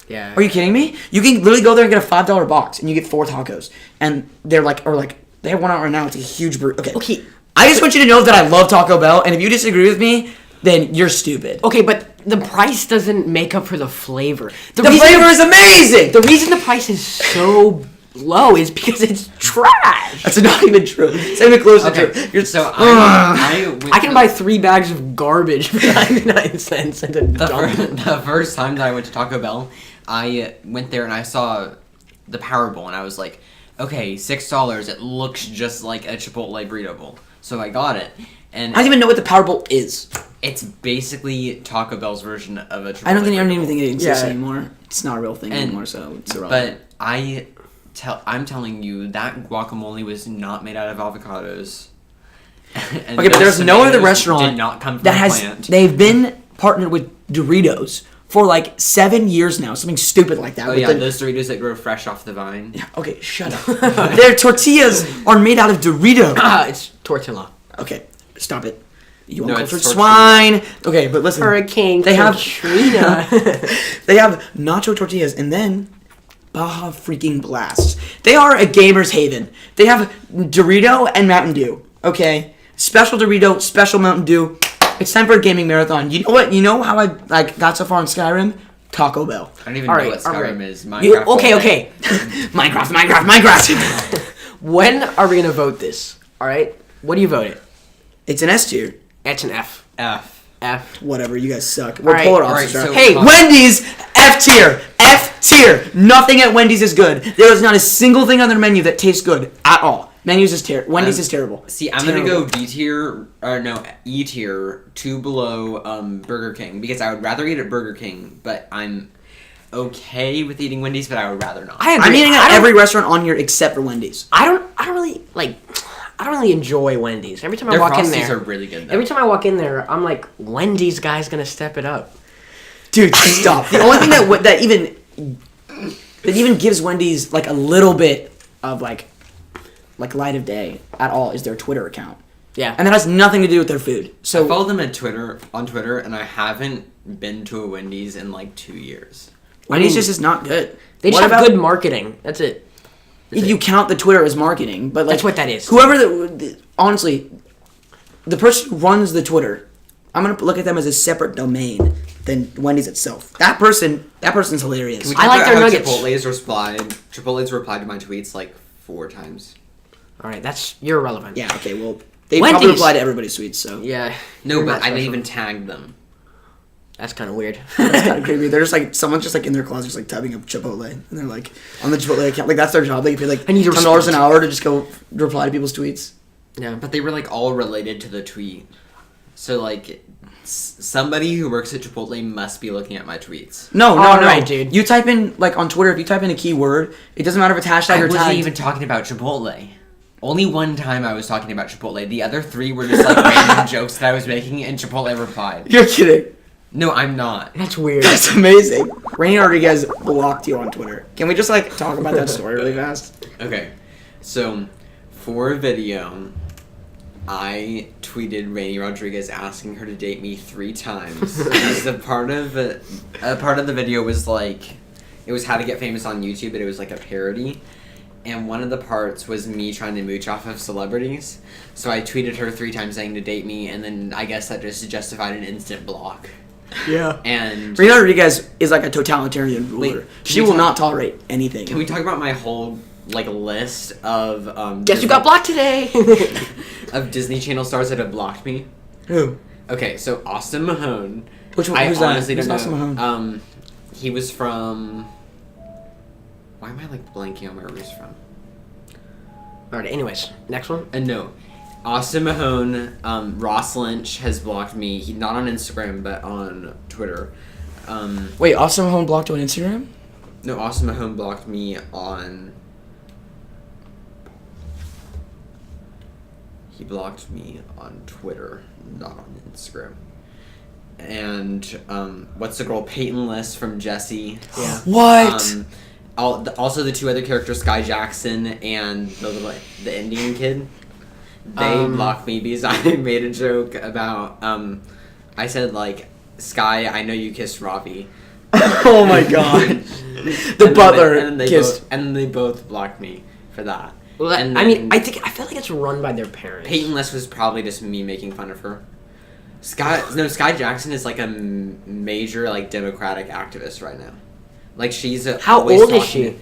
Yeah. Are you kidding me? You can literally go there and get a $5 box and you get 4 tacos, and they're like, or like they have one out right now. It's a huge burrito. Okay. I just want you to know that I love Taco Bell, and if you disagree with me, then you're stupid. Okay, but the price doesn't make up for the flavor. The flavor is amazing. The reason the price is so low is because it's trash. That's not even true. It's not even close to true. You're so I can buy 3 bags of garbage for 99 cents and then the first time that I went to Taco Bell, I went there and I saw the Power Bowl, and I was like, okay, $6. It looks just like a Chipotle burrito bowl. So I got it. And I don't even know what the Power Bowl is. It's basically Taco Bell's version of a Chipotle. I don't even think it exists anymore. It's not a real thing anymore, so it's irrelevant. But I'm telling you, that guacamole was not made out of avocados. Okay, but there's no other restaurant did not come from that a has. plant. They've been partnered with Doritos for like 7 years now, something stupid like that. Oh yeah, those Doritos that grow fresh off the vine. Okay, shut up. Their tortillas are made out of Doritos. It's tortilla. Okay, stop it. You No, uncultured it's swine. Okay, but listen. Hurricane They have Katrina. They have nacho tortillas, and then Baja freaking Blasts. They are a gamer's haven. They have Dorito and Mountain Dew. Okay, special Dorito, special Mountain Dew. It's time for a gaming marathon. You know what? You know how I got so far in Skyrim? Taco Bell. I don't even know what Skyrim is. Minecraft. Okay. Minecraft. When are we gonna vote this? All right. What do you vote it? It's an S tier. It's an F. F. Whatever. You guys suck. We're right, polar all right, opposites. so- Hey, Wendy's F tier. F tier. Nothing at Wendy's is good. There is not a single thing on their menu that tastes good at all. Wendy's is terrible. See, I'm gonna go D tier, or no, E tier, 2 below Burger King, because I would rather eat at Burger King, but I'm okay with eating Wendy's, but I would rather not. I'm eating at every restaurant on here except for Wendy's. I don't really enjoy Wendy's. Every time I walk in there, Their Frosties are really good, though. every time I walk in there, I'm like, Wendy's guy's gonna step it up. Dude, stop. The only thing that even gives Wendy's like a little bit of like light of day at all is their Twitter account. Yeah. And that has nothing to do with their food. So I follow them on Twitter, and I haven't been to a Wendy's in like 2 years. Wendy's just is not good. They just have good marketing. That's it. If you count the Twitter as marketing, but like that's what that is. Whoever honestly, the person who runs the Twitter, I'm gonna look at them as a separate domain than Wendy's itself. That person's hilarious. I like their nuggets. Chipotle's replied to my tweets like 4 times. All right, you're irrelevant. Yeah. Okay. Well, they Wendy's. probably reply to everybody's tweets. So Yeah. No, but I didn't even tag them. That's kind of weird. That's kind of creepy. They're just like someone's just like in their closet, just like typing up Chipotle, and they're like on the Chipotle account. Like that's their job. They get paid like I need to $10 an hour to just go reply to people's tweets. Yeah. But they were like all related to the tweet. So like somebody who works at Chipotle must be looking at my tweets. No, right, dude. You type in like on Twitter, if you type in a keyword, it doesn't matter if it's hashtag I or wasn't tagged. even talking about Chipotle. Only one time I was talking about Chipotle. The other 3 were just like random jokes that I was making, and Chipotle replied. You're kidding. No, I'm not. That's weird. That's amazing. Rainy Rodriguez blocked you on Twitter. Can we just like talk about that story really fast? Okay, so for a video, I tweeted Rainy Rodriguez asking her to date me 3 times. Because a part of the video was like, it was how to get famous on YouTube, but it was like a parody. And one of the parts was me trying to mooch off of celebrities. So I tweeted her 3 times saying to date me, and then I guess that just justified an instant block. Yeah. And Rainy Rodriguez is like a totalitarian ruler. Wait, she will not tolerate anything. Can we talk about my whole like list of Guess you got blocked today. of Disney Channel stars that have blocked me? Who? Okay, so Austin Mahone. Which one? I Who's that? honestly Who's don't Austin know. Mahone? He was from. Why am I like blanking on where he was from? All right. Anyways, next one. No, Austin Mahone. Ross Lynch has blocked me. He not on Instagram but on Twitter. Wait, Austin Mahone blocked you on Instagram? No, Austin Mahone blocked me on... He blocked me on Twitter, not on Instagram. And, what's the girl? Peyton List from Jessie. Yeah. What? Also the 2 other characters, Sky Jackson and the Indian kid. They blocked me because I made a joke about, I said, like, Sky, I know you kissed Ravi. Oh my god. The butler kissed. And they both blocked me for that. Well, And I mean, then- I feel like it's run by their parents. Peyton List was probably just me making fun of her. Sky Jackson is like a major like Democratic activist right now. Like she's How always old is talking- she?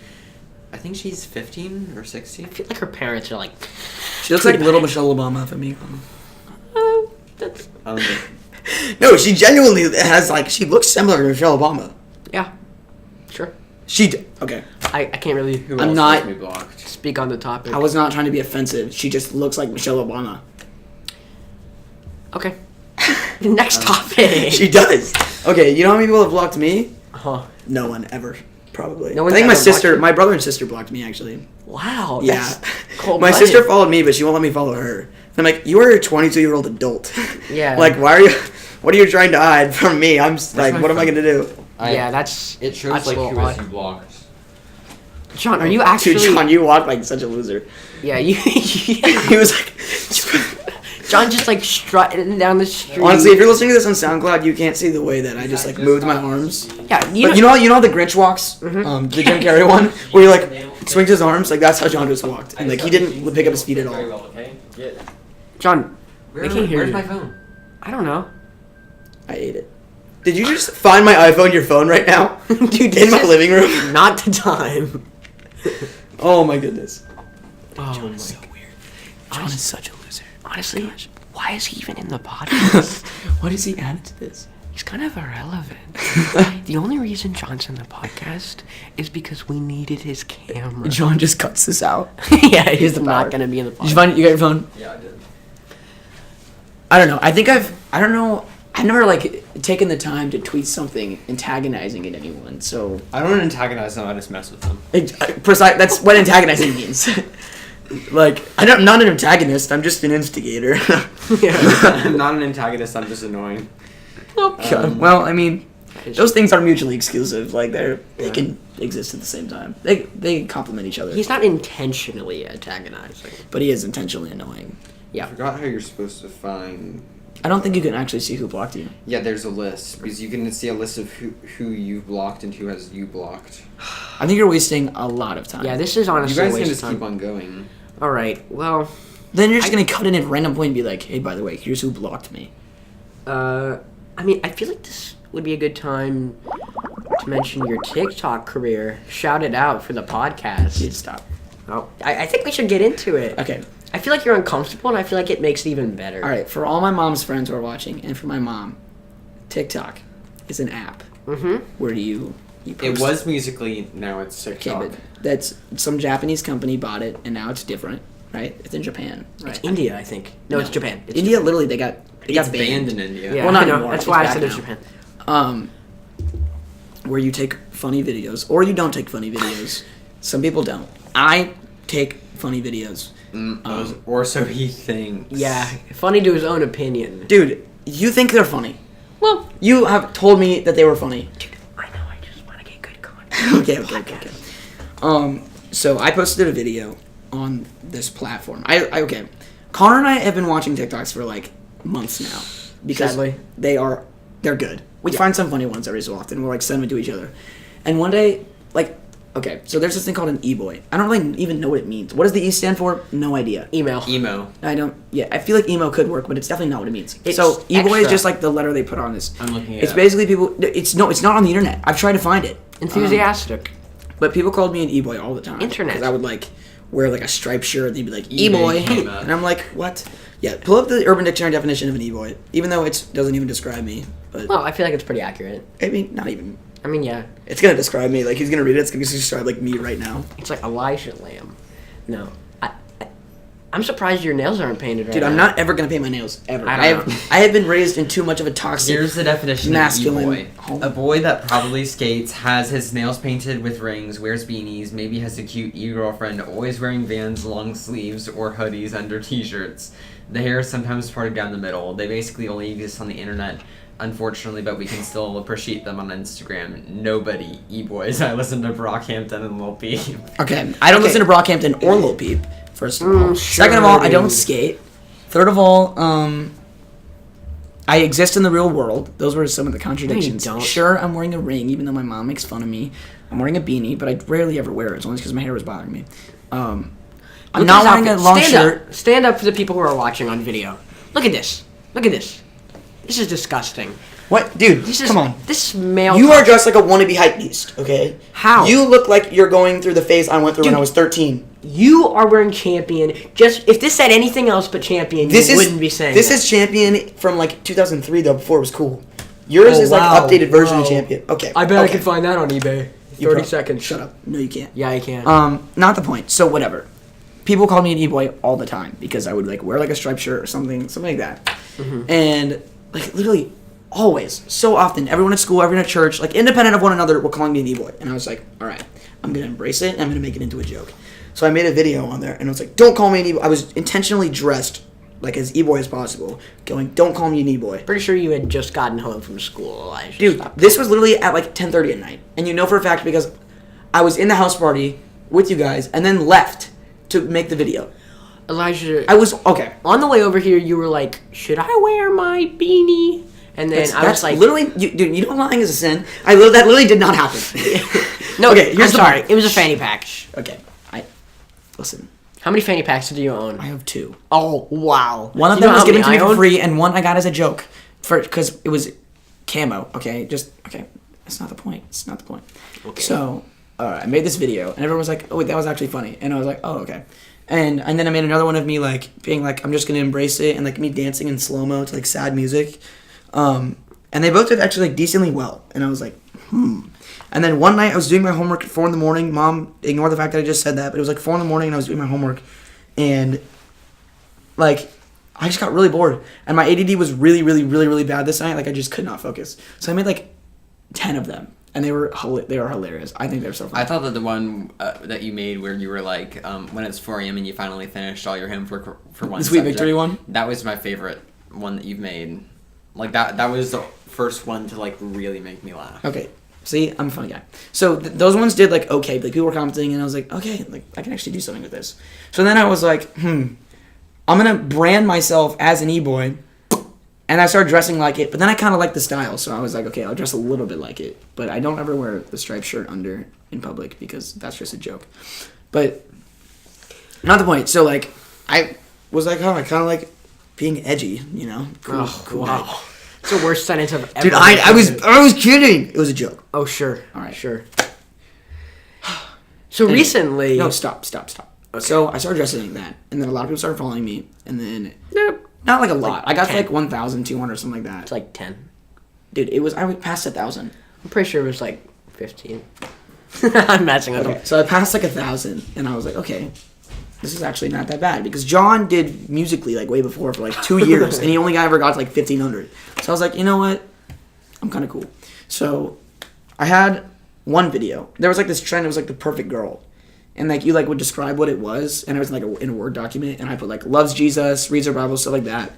I think she's 15 or 16. I feel like her parents are like. She looks like little Michelle Obama for me. That's, No, she genuinely has like she looks similar to Michelle Obama. yeah, sure. Okay. I can't really Who I'm else not- has me blocked? speak on the topic. I was not trying to be offensive. She just looks like Michelle Obama. Okay. Next topic. She does. Okay, you know how many people have blocked me? Huh. No one ever, probably. No I one's think my ever blocked sister, you? my brother and sister blocked me actually. Wow. Yeah. That's My cold-blooded. sister followed me, but she won't let me follow her. I'm like, you are a 22-year-old adult. Yeah. Like, why are you? What are you trying to hide from me? I'm just like, my what am I phone? gonna do? Yeah, that's. It shows that's like a little who has odd. you blocked. John, are you actually? Dude, John, you walk like such a loser. Yeah, you. He was like, John just like strutting down the street. honestly, if you're listening to this on SoundCloud, you can't see the way that I just like moved my arms. Yeah, But you know how the Grinch walks, the Jim Carrey one, where he like swings his arms, like that's how John just walked, and like he didn't pick up his feet at all. John, I can't hear Where's you. my phone? I don't know. I ate it. Did you just find my iPhone, your phone right now, Dude, in my this is living room? Not the time. Oh my goodness. Oh John my is so God. weird. John is such a loser. Honestly, why is he even in the podcast? What is he added to this? He's kind of irrelevant. The only reason John's in the podcast is because we needed his camera. John just cuts this out. Yeah, he's the not power. gonna be in the Did you podcast. find you got your phone? Yeah, I did. I don't know. I don't know. I've never like taken the time to tweet something antagonizing at anyone. So I don't antagonize them. I just mess with them. precise. That's what antagonizing means. Like I'm not an antagonist. I'm just an instigator. I'm not an antagonist. I'm just annoying. Well, I mean, those things are mutually exclusive. Like they can exist at the same time. They complement each other. He's not intentionally antagonizing. But he is intentionally annoying. I Yeah. forgot how you're supposed to find. I don't think you can actually see who blocked you. Yeah, there's a list because you can see a list of who you blocked and who has you blocked. I think you're wasting a lot of time. Yeah, this is You honestly guys a can waste just of time. keep on going. All right. Well, Then you're just gonna cut in at random point and be like, "Hey, by the way, here's who blocked me." I mean, I feel like this would be a good time to mention your TikTok career. Shout it out for the podcast. Dude, stop. Oh, I think we should get into it. Okay. I feel like you're uncomfortable, and I feel like it makes it even better. All right. For all my mom's friends who are watching, and for my mom, TikTok is an app Mm-hmm. where you post. It was Musically, now it's Okay, TikTok. but that's some Japanese company bought it, and now it's different, right? It's in Japan, right? It's India, I think. No, it's Japan. It's India, literally, they got It's banned in India. Yeah, Well, not I know. anymore. That's It's why I back said it's now. Japan. Where you take funny videos, or you don't take funny videos. Some people don't. I take funny videos. Or so he thinks. Yeah, funny to his own opinion. Dude, you think they're funny. Well, You have told me that they were funny. dude, I know. I just want to get good content. Okay. So I posted a video on this platform. Okay. Connor and I have been watching TikToks for like months now because Sadly. they're good. We find some funny ones every so often. We'll like send them to each other. And one day, like, okay, so there's this thing called an e-boy. I don't really even know what it means. What does the E stand for? No idea. Email. Emo. I don't. Yeah, I feel like emo could work, but it's definitely not what it means. It's so e-boy is extra. just like the letter they put on this. I'm looking it It's up. basically people. It's not on the internet. I've tried to find it. Enthusiastic. But people called me an e-boy all the time. Internet. Because I would like wear like a striped shirt. They'd be like eBay e-boy, came up. and I'm like, what? Yeah, pull up the Urban Dictionary definition of an e-boy, even though it doesn't even describe me. But Well, I feel like it's pretty accurate. I mean, not even. I mean, yeah, It's gonna describe me. Like he's gonna read it. It's gonna describe like me right now. it's like elijah.lamb. No, I'm I'm surprised your nails aren't painted right Dude, now. I'm not ever gonna paint my nails ever. I don't know. I have been raised in too much of a toxic. Here's the definition masculine of e-boy. home. A boy that probably skates, has his nails painted with rings, wears beanies, maybe has a cute e-girlfriend, always wearing Vans long sleeves or hoodies under t-shirts. The hair is sometimes parted down the middle. They basically only exist on the internet, unfortunately, but we can still appreciate them on Instagram. Nobody e-boys. I listen to Brockhampton and Lil Peep. Okay, I don't listen to Brockhampton or Lil Peep. First of all, second of all, I don't dude. skate. Third of all, I exist in the real world. Those were some of the contradictions. don't. Sure, I'm wearing a ring, even though my mom makes fun of me. I'm wearing a beanie, but I rarely ever wear it. It's only because my hair was bothering me. I'm Look not at wearing this a outfit. long Stand shirt. Up. Stand up for the people who are watching on video. Look at this. Look at this. This is disgusting. What, dude? This is, Come on. This male. You are dressed like a wannabe hype beast, okay? How? You look like you're going through the phase I went through when I was 13. You are wearing Champion. Just if this said anything else but Champion, you wouldn't be saying This that. is Champion from like 2003 though, before it was cool. Yours Oh, is like wow. updated version of Wow. Champion. Okay. I bet I okay. can find that on eBay. You 30 prob- seconds. Shut up. No, you can't. Yeah, I can. Not the point. So whatever. People call me an e-boy all the time because I would like wear like a striped shirt or something like that. Mm-hmm. And like literally always, so often, everyone at school, everyone at church, like independent of one another, were calling me an e-boy. And I was like, all right, I'm gonna embrace it and I'm gonna make it into a joke. So I made a video on there and I was like, don't call me an e-boy. I was intentionally dressed like as e-boy as possible, going, don't call me an e-boy. Pretty sure you had just gotten home from school, Elijah. Dude, Stop. this was literally at like 10:30 at night. And you know for a fact because I was in the house party with you guys and then left to make the video. Elijah, I was, okay. on the way over here, you were like, should I wear my beanie? And then I was like, literally, dude, you know lying is a sin? That literally did not happen. no, Okay, I'm here's the sorry. point. It was a fanny pack. Okay, listen, How many fanny packs do you own? I have two. Oh, wow. One of Do you them know was how given to many me I for own? free, and one I got as a joke, because it was camo. Okay, okay. That's not the point. It's not the point. Okay. So, I made this video, and everyone was like, "Oh, wait, that was actually funny," and I was like, "Oh, okay." And then I made another one of me like being like, "I'm just gonna embrace it," and like me dancing in slow mo to like sad music, and they both did actually like decently well, and I was like, And then one night I was doing my homework at 4 in the morning. Mom, ignore the fact that I just said that, but it was like 4 in the morning and I was doing my homework. And like, I just got really bored. And my ADD was really, really, really, really bad this night. Like, I just could not focus. So I made like 10 of them. And they were hilarious. I think they're so funny. I thought that the one that you made where you were like, when it's 4 a.m. and you finally finished all your homework for one The Sweet subject, Victory one? That was my favorite one that you've made. Like, that was the first one to, like, really make me laugh. Okay. See, I'm a funny guy. So those ones did like okay. Like people were commenting, and I was like, okay, like I can actually do something with this. So then I was like, I'm gonna brand myself as an e-boy, and I started dressing like it. But then I kind of liked the style, so I was like, okay, I'll dress a little bit like it. But I don't ever wear the striped shirt under in public because that's just a joke. But not the point. So like I was like, oh, I kind of like being edgy, you know? Cool, cool guy. Wow. It's the worst sentence I've ever Dude, I was kidding. It was a joke. Oh, sure. All right. Sure. So recently... No, stop. Okay. So I started dressing like that, and then a lot of people started following me, and then Nope. not like a lot. I got to 10. like 1,200 or something like that. It's like 10. Dude, I went past 1,000. I'm pretty sure it was like 15. I'm messing with Okay, them. so I passed like 1,000, and I was like, okay, this is actually not that bad because John did Musically like way before for like 2 years, and he only ever got to like 1,500. So I was like, you know what? I'm kind of cool. So I had one video. There was like this trend. It was like the perfect girl. And like you like would describe what it was, and it was like in a Word document, and I put like loves Jesus, reads her Bible, stuff like that.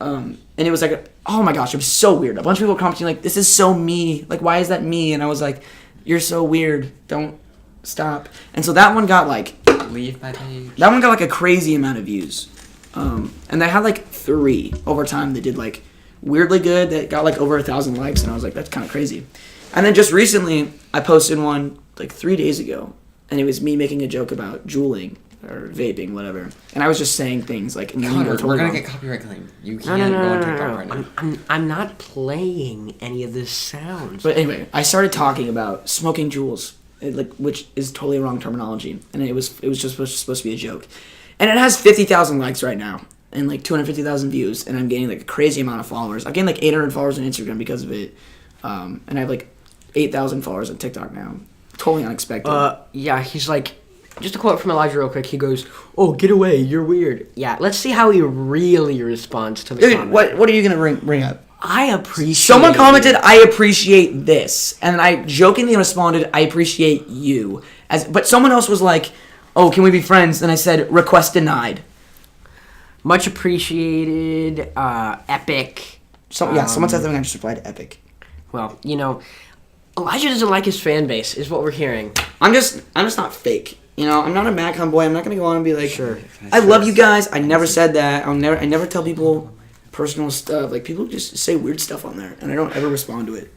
And it was like, oh my gosh, it was so weird. A bunch of people were commenting like, this is so me. Like, why is that me? And I was like, you're so weird. Don't stop. And so that one got like, Leave my page. that one got like a crazy amount of views. And they had like 3 over time that did like weirdly good that got like over 1,000 likes, and I was like, that's kind of crazy. And then just recently, I posted one like 3 days ago, and it was me making a joke about juuling or vaping, whatever. And I was just saying things like, Connor, we're gonna get copyright claim. You can't go on TikTok right now. I'm not playing any of this sounds. But anyway, I started talking about smoking jewels, which is totally wrong terminology, and it was just supposed to be a joke. And it has 50,000 likes right now and like 250,000 views, and I'm getting like a crazy amount of followers. I gained like 800 followers on Instagram because of it, and I have like 8,000 followers on TikTok now. Totally unexpected. Yeah, he's like just a quote from Elijah real quick. He goes, "Oh, get away, you're weird." Yeah, let's see how he really responds to the Dude, comment. what are you gonna bring up? I appreciate. Someone commented, "I appreciate this," and I jokingly responded, "I appreciate you." But someone else was like, "Oh, can we be friends?" And I said, "Request denied." Much appreciated. Epic. Someone said something. I just replied, "Epic." Well, Elijah doesn't like his fan base, is what we're hearing. I'm just not fake. I'm not a Macon boy. I'm not gonna go on and be like, Sure. I love you guys. I never said that. I never tell people personal stuff. Like, people just say weird stuff on there, and I don't ever respond to it.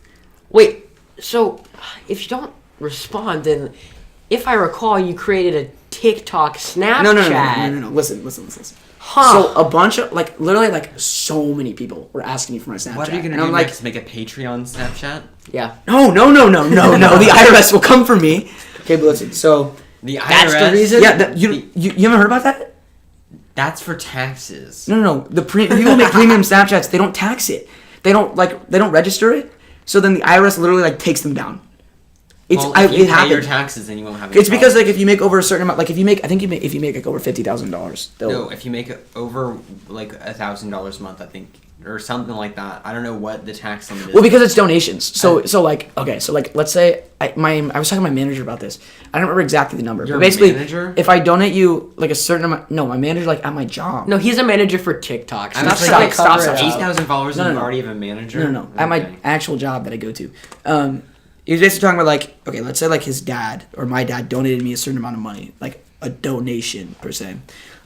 Wait, so if you don't respond, then if I recall, you created a TikTok Snapchat. No. Listen. Huh. So a bunch of literally so many people were asking me for my Snapchat. What are you gonna and do I'm like, next? Make a Patreon Snapchat? Yeah. No. The IRS will come for me. Okay, but listen. So The IRS. That's the reason? yeah, you haven't heard about that? That's for taxes. No. People make premium Snapchats. They don't tax it. They don't register it. So then the IRS literally takes them down. If you pay happens. your taxes, then you won't have. It's because if you make over a certain amount, if you make over $50,000, No, if you make over $1,000 a month, I think, or something like that. I don't know what the tax limit is. Well, because it's donations. So let's say I was talking to my manager about this. I don't remember exactly the number. Your but basically, manager? if I donate you a certain amount, no, my manager at my job. No, he's a manager for TikTok. I'm Stop. 8,000 followers and you No. already have a manager? No. At my actual job that I go to. He was basically talking about let's say his dad or my dad donated me a certain amount of money, a donation per se.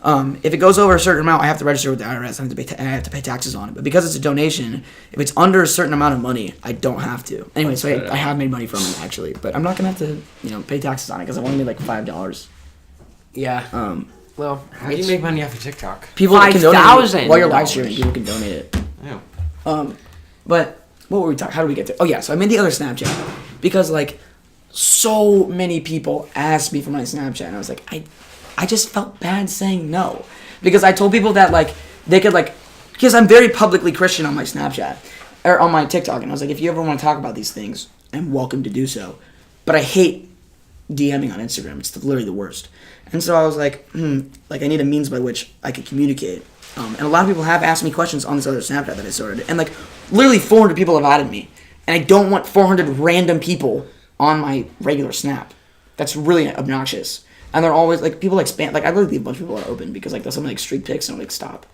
If it goes over a certain amount, I have to register with the IRS. I have to pay taxes on it. But because it's a donation, if it's under a certain amount of money, I don't have to. Anyway, so I have made money from it actually, but I'm not gonna have to pay taxes on it because I only made $5. Yeah. Well, How do you make money off of TikTok? People can donate $5,000 while you're live streaming. People can donate it. Oh. But what were we talking? How did we get there? Oh yeah, so I made the other Snapchat because so many people asked me for my Snapchat, and I was like, I just felt bad saying no because I told people that they could because I'm very publicly Christian on my Snapchat or on my TikTok, and I was like, if you ever want to talk about these things, I'm welcome to do so, but I hate DMing on Instagram. It's literally the worst. And so I was like, I need a means by which I could communicate. And a lot of people have asked me questions on this other Snapchat that I started. And literally 400 people have added me. And I don't want 400 random people on my regular Snap. That's really obnoxious. And they're always, people spam. I literally leave a bunch of people are open because they'll send me streak pics and stop.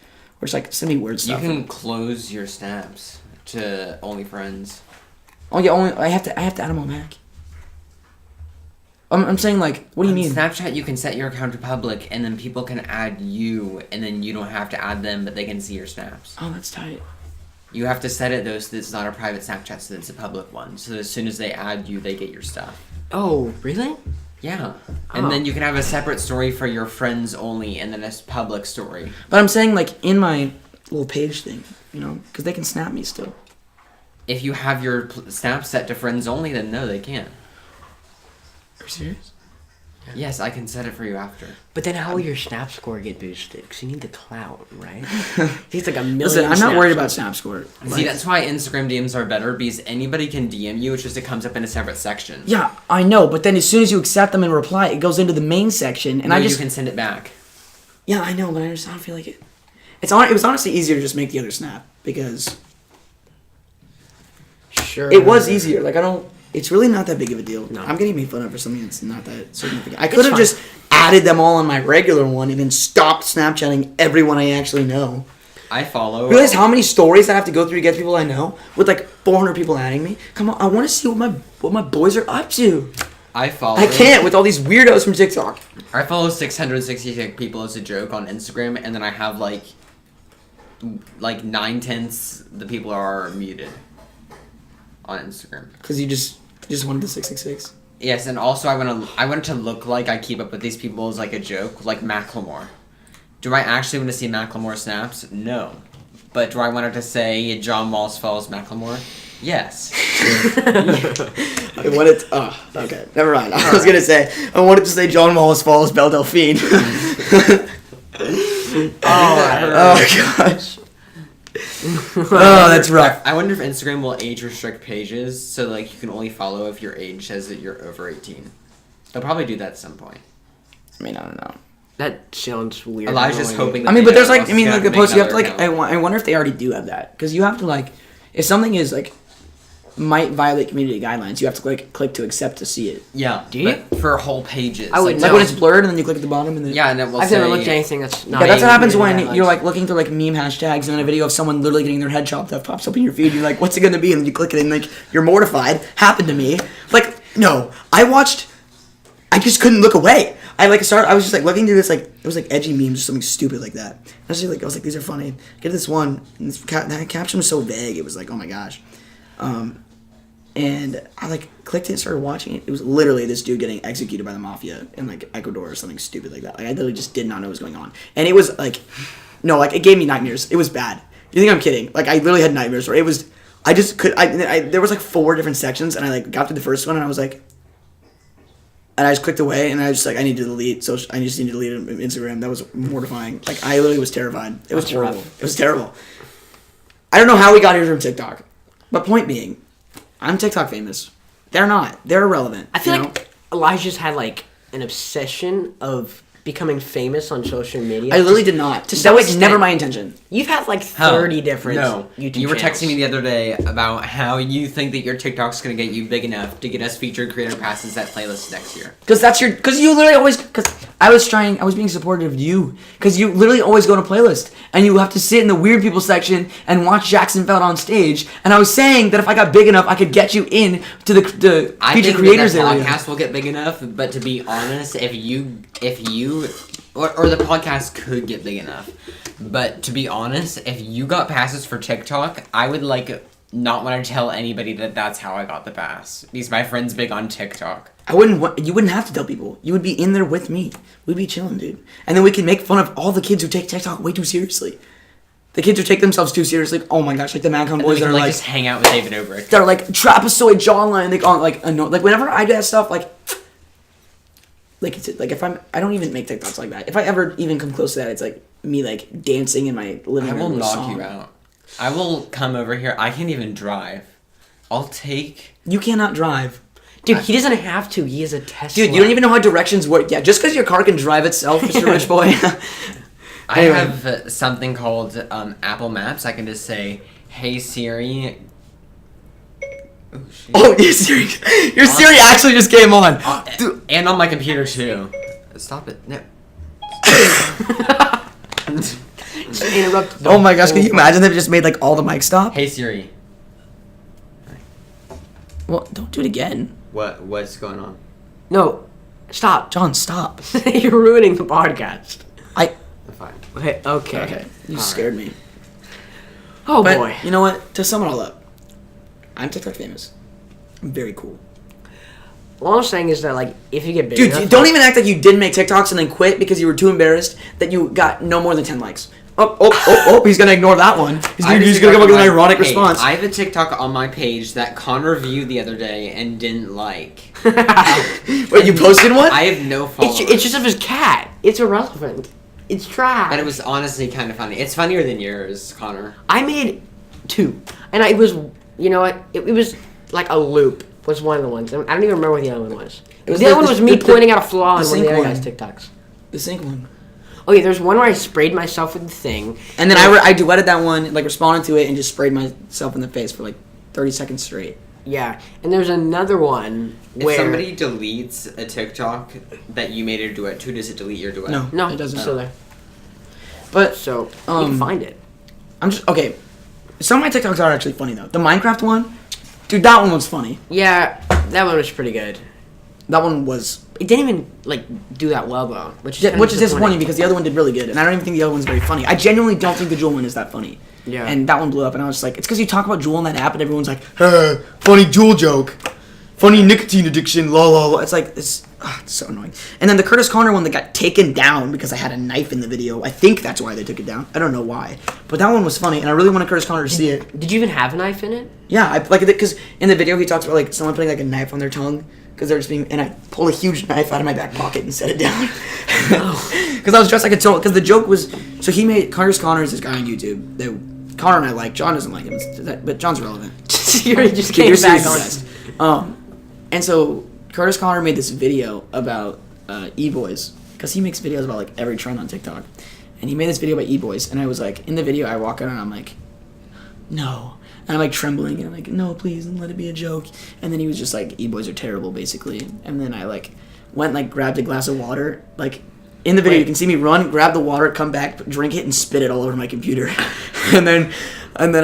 Or just send me weird You stuff. can close your snaps to only friends. Oh yeah, I have to add them on Mac. I'm saying what do you mean? Snapchat, you can set your account to public, and then people can add you, and then you don't have to add them, but they can see your snaps. Oh, that's tight. You have to set it though so that it's not a private Snapchat, so that it's a public one. So as soon as they add you, they get your stuff. Oh, really? Yeah. And then you can have a separate story for your friends only, and then a public story. But I'm saying in my little page thing, because they can snap me still. If you have your snap set to friends only, then no, they can't. Are you serious? Yes, I can set it for you after. But then how will your Snap score get boosted? Because you need the clout, right? He's like a million. Listen, I'm not Snap worried scores. about Snap score. See, that's why Instagram DMs are better, because anybody can DM you, it's just it comes up in a separate section. Yeah, I know, but then as soon as you accept them and reply, it goes into the main section, and No, I just... you can send it back. Yeah, I know, but I just don't feel like it. It was honestly easier to just make the other Snap, because Sure. it was easier. It's really not that big of a deal. No. I'm getting made fun of for something that's not that significant. I could have just added them all on my regular one and then stopped Snapchatting everyone I actually know. I follow. Realize how many stories I have to go through to get people I know with 400 people adding me? Come on, I want to see what my boys are up to. I follow. I can't with all these weirdos from TikTok. I follow 666 people as a joke on Instagram, and then I have 9/10 the people are muted on Instagram. Because you just wanted the 666. Yes, and also I want to look like I keep up with these people as a joke, like Macklemore. Do I actually want to see Macklemore snaps? No. But do I want it to say John Walls follows Macklemore? Yes. I wanted okay, never mind. I was going to say, I wanted to say John Wallace follows Belle Delphine. Oh gosh. Oh, that's rough. I wonder if Instagram will age restrict pages so you can only follow if your age says that you're over 18. They'll probably do that at some point. I mean, I don't know. That sounds weird. Elijah's hoping. I mean, but there's like, I mean, like like the post, you have to like, I wonder if they already do have that, because you have to like, if something is like, might violate community guidelines, you have to like click to accept to see it. Yeah. Do you? For whole pages. I would Like when it's blurred and then you click at the bottom and then. Yeah, and it will I've say. never looked at anything that's not. Yeah, that's what happens when community you're guidelines. like looking through like meme hashtags and then a video of someone literally getting their head chopped off pops up in your feed. You're like, what's it gonna be? And then you click it and like you're mortified. Happened to me. Like, no, I just couldn't look away. I was just like looking through this, like it was like edgy memes or something stupid like that. I was like these are funny. Get this one. And that caption was so vague. It was like, oh my gosh. And I like clicked it and started watching it. It was literally this dude getting executed by the mafia in like Ecuador or something stupid like that. Like I literally just did not know what was going on. And it was like, no, like it gave me nightmares. It was bad. You think I'm kidding? Like I literally had nightmares where it was, I just could, there was like 4 different sections and I like got through the first one and I was like, and I just clicked away and I was just like, I need to delete. So I just need to delete Instagram. That was mortifying. Like I literally was terrified. It was horrible. It was terrible. I don't know how we got here from TikTok. But point being, I'm TikTok famous. They're not. They're irrelevant. I feel like Elijah's had like an obsession of becoming famous on social media. I literally did not. To That some was extent. never my intention. You've had like 30 different YouTube You were channels. texting me the other day about how you think that your TikTok's gonna get you big enough to get us featured creator passes at playlists next year. Because you literally always, because I was being supportive of you. Because you literally always go to playlist. And you have to sit in the weird people section and watch Jackson Feld on stage. And I was saying that if I got big enough, I could get you in to the I featured think creators that area. podcast will get big enough, but to be honest, if you or the podcast could get big enough, but to be honest, if you got passes for TikTok, I would like not want to tell anybody that that's how I got the pass because my friend's big on TikTok. You wouldn't have to tell people. You would be in there with me. We'd be chilling, dude. And then we can make fun of all the kids who take TikTok way too seriously. The kids who take themselves too seriously. Oh my gosh, like the Macon And boys we that can are like, just hang out with David Dobrik. that are like trapezoid jawline. Like on like like whenever I do that stuff, like it's like if I don't even make TikToks like that. If I ever even come close to that, it's like me like dancing in my living I room. will with a knock song. you out. I will come over here. I can't even drive. I'll take. You cannot drive. Dude, he doesn't have to. He is a Tesla. Dude, you don't even know how directions work. Yeah, just because your car can drive itself, Mr. Rich Boy. I Anyway. have something called Apple Maps. I can just say, "Hey Siri." Oh, shit. Oh, your Siri. Your Siri actually just came on. Dude. And on my computer too. Stop it. No. Just interrupt. the Oh my gosh, can you whole- imagine they just made like all the mics stop? Hey Siri. Well, don't do it again. What's going on? No, stop. John, stop. You're ruining the podcast. I. Fine. Okay. Okay. You All scared me. Oh But boy. you know what? To sum it all up, I'm TikTok famous. I'm very cool. All I'm saying is that like if you get big Dude, enough, don't even act like you didn't make TikToks and then quit because you were too embarrassed that you got no more than 10 likes. Oh, he's gonna ignore that one. He's gonna come up with an ironic response. I have a TikTok on my page that Connor viewed the other day and didn't like. Wait, you posted one? I have no followers. It's just of his cat. It's irrelevant. It's trash. But it was honestly kind of funny. It's funnier than yours, Connor. I made 2, and it was, you know what? It was like a loop. Was one of the ones. I don't even remember what the other one was. It was the other one the- was me the- pointing out a flaw the in one of the sync other one. guys' TikToks. The sync one. Oh yeah, there's one where I sprayed myself with the thing, And then I duetted that one, like responded to it, and just sprayed myself in the face for like 30 seconds straight. yeah, and there's another one If where somebody deletes a TikTok that you made a duet to, does it delete your duet? no, it doesn't. it's still there. But So you Um, can find it. I'm just okay. Some of my TikToks are actually funny though. The Minecraft one, dude, that one was funny. Yeah, that one was pretty good. That one was, It didn't even like do that well though, which is which is disappointing because the other one did really good, and I don't even think the other one's very funny. I genuinely don't think the Jewel one is that funny. Yeah. And that one blew up, and I was just like, it's because you talk about Jewel in that app, and everyone's like, hey, funny Jewel joke, funny nicotine addiction, la la la. It's like it's so annoying. And then the Curtis Connor one that got taken down because I had a knife in the video. I think that's why they took it down. I don't know why, but that one was funny, and I really wanted Curtis Connor to see it. Did you even have a knife in it? Yeah, I like it because in the video he talks about like someone putting like a knife on their tongue because they're just being, and I pulled a huge knife out of my back pocket and set it down because I was dressed like a troll. Because the joke was, so he made Curtis Connor is this guy on YouTube that Connor and I like. John doesn't like him, but John's relevant. You just Dude, came you're back serious, on. guys. And so Curtis Connor made this video about e-boys because he makes videos about like every trend on TikTok, and he made this video about e-boys, and I was like, in the video, I walk out and I'm like, no, and I'm like trembling, and I'm like, no, please, and let it be a joke, and then he was just like, e-boys are terrible, basically, and then I like went like grabbed a glass of water, like in the video you can see me run, grab the water, come back, drink it, and spit it all over my computer, and then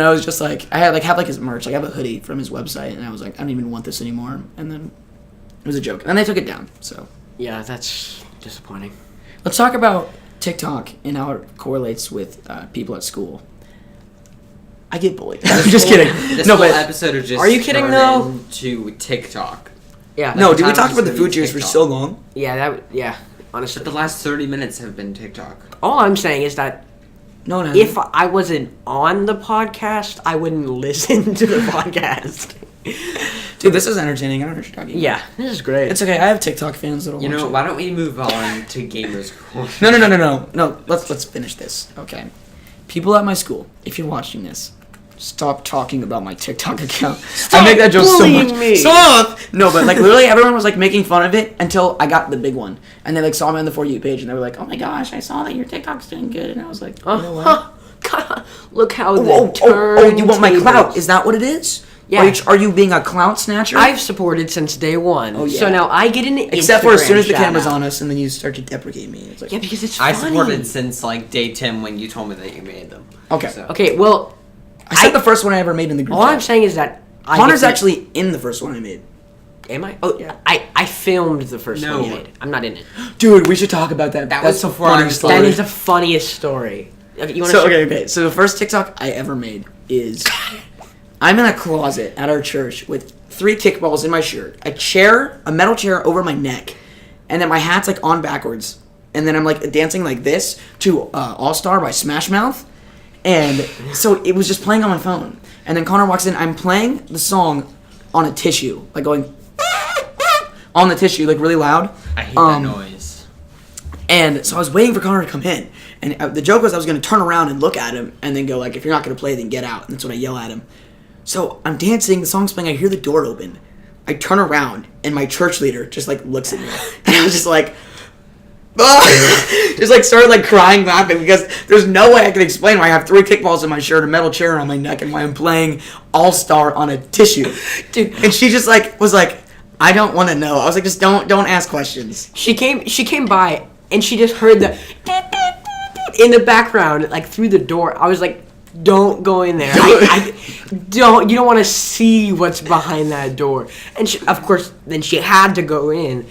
I was just like, I had like have like his merch, like I have a hoodie from his website, and I was like, I don't even want this anymore, and then it was a joke, and then they took it down. So Yeah, that's disappointing. let's talk about TikTok and how it correlates with people at school. I get bullied. I'm just kidding. This No, whole but episode of just Are you kidding, turned though? into TikTok. Yeah. no, the dude, we time talked was about the gonna be food cheers for TikTok. so long. Yeah. Honestly, But the last 30 minutes have been TikTok. all I'm saying is that No, no. if I wasn't on the podcast, I wouldn't listen to the podcast. Dude, this is entertaining. I don't know what you're talking about. Yeah, this is great. It's okay. I have TikTok fans that'll You watch know, it. why don't we move on to Gamers Corner? No. Let's finish this. Okay. People at my school, if you're watching this, stop talking about my TikTok account. I make that joke so bullying much. me. Stop! No, but like literally everyone was like making fun of it until I got the big one. And they like saw me on the For You page and they were like, oh my gosh, I saw that your TikTok's doing good. And I was like, you know what? God, look how Oh, you want my clout? turntables- Is that what it is? Yeah. Are you being a clout snatcher? I've supported since day one. Oh, yeah. So now I get an Except for as soon as the Instagram camera's shout-out. on us and then you start to deprecate me. It's like, Yeah, because it's I funny. supported since like day 10 when you told me that you made them. Okay. So. Okay, well, I said the first one I ever made in the group all chat. I'm saying is that I Connor's get to- actually in the first one I made. Am I? Oh, Yeah. I filmed the first No. one you made. I'm not in it. Dude, we should talk about that. That That's was the before I funniest was That story. is the funniest story. Okay, you want So okay. So the first TikTok I ever made is I'm in a closet at our church with 3 kickballs in my shirt, a metal chair over my neck, and then my hat's like on backwards, and then I'm like dancing like this to All Star by Smash Mouth, and so it was just playing on my phone, and then Connor walks in. I'm playing the song on a tissue, like going on the tissue, like really loud. I hate that noise. And so I was waiting for Connor to come in. And the joke was I was going to turn around and look at him and then go like, if you're not going to play, then get out. And that's what I yell at him. So I'm dancing, the song's playing, I hear the door open. I turn around and my church leader just like looks at me. And he was just like, just like started like crying, laughing because there's no way I can explain why I have 3 kickballs in my shirt, a metal chair on my neck, and why I'm playing All-Star on a tissue. Dude. And she just like was like, I don't want to know. I was like, just don't ask questions. She came by and she just heard the in the background, like through the door. I was like, don't go in there. I don't. You don't want to see what's behind that door. And she, of course, then she had to go in.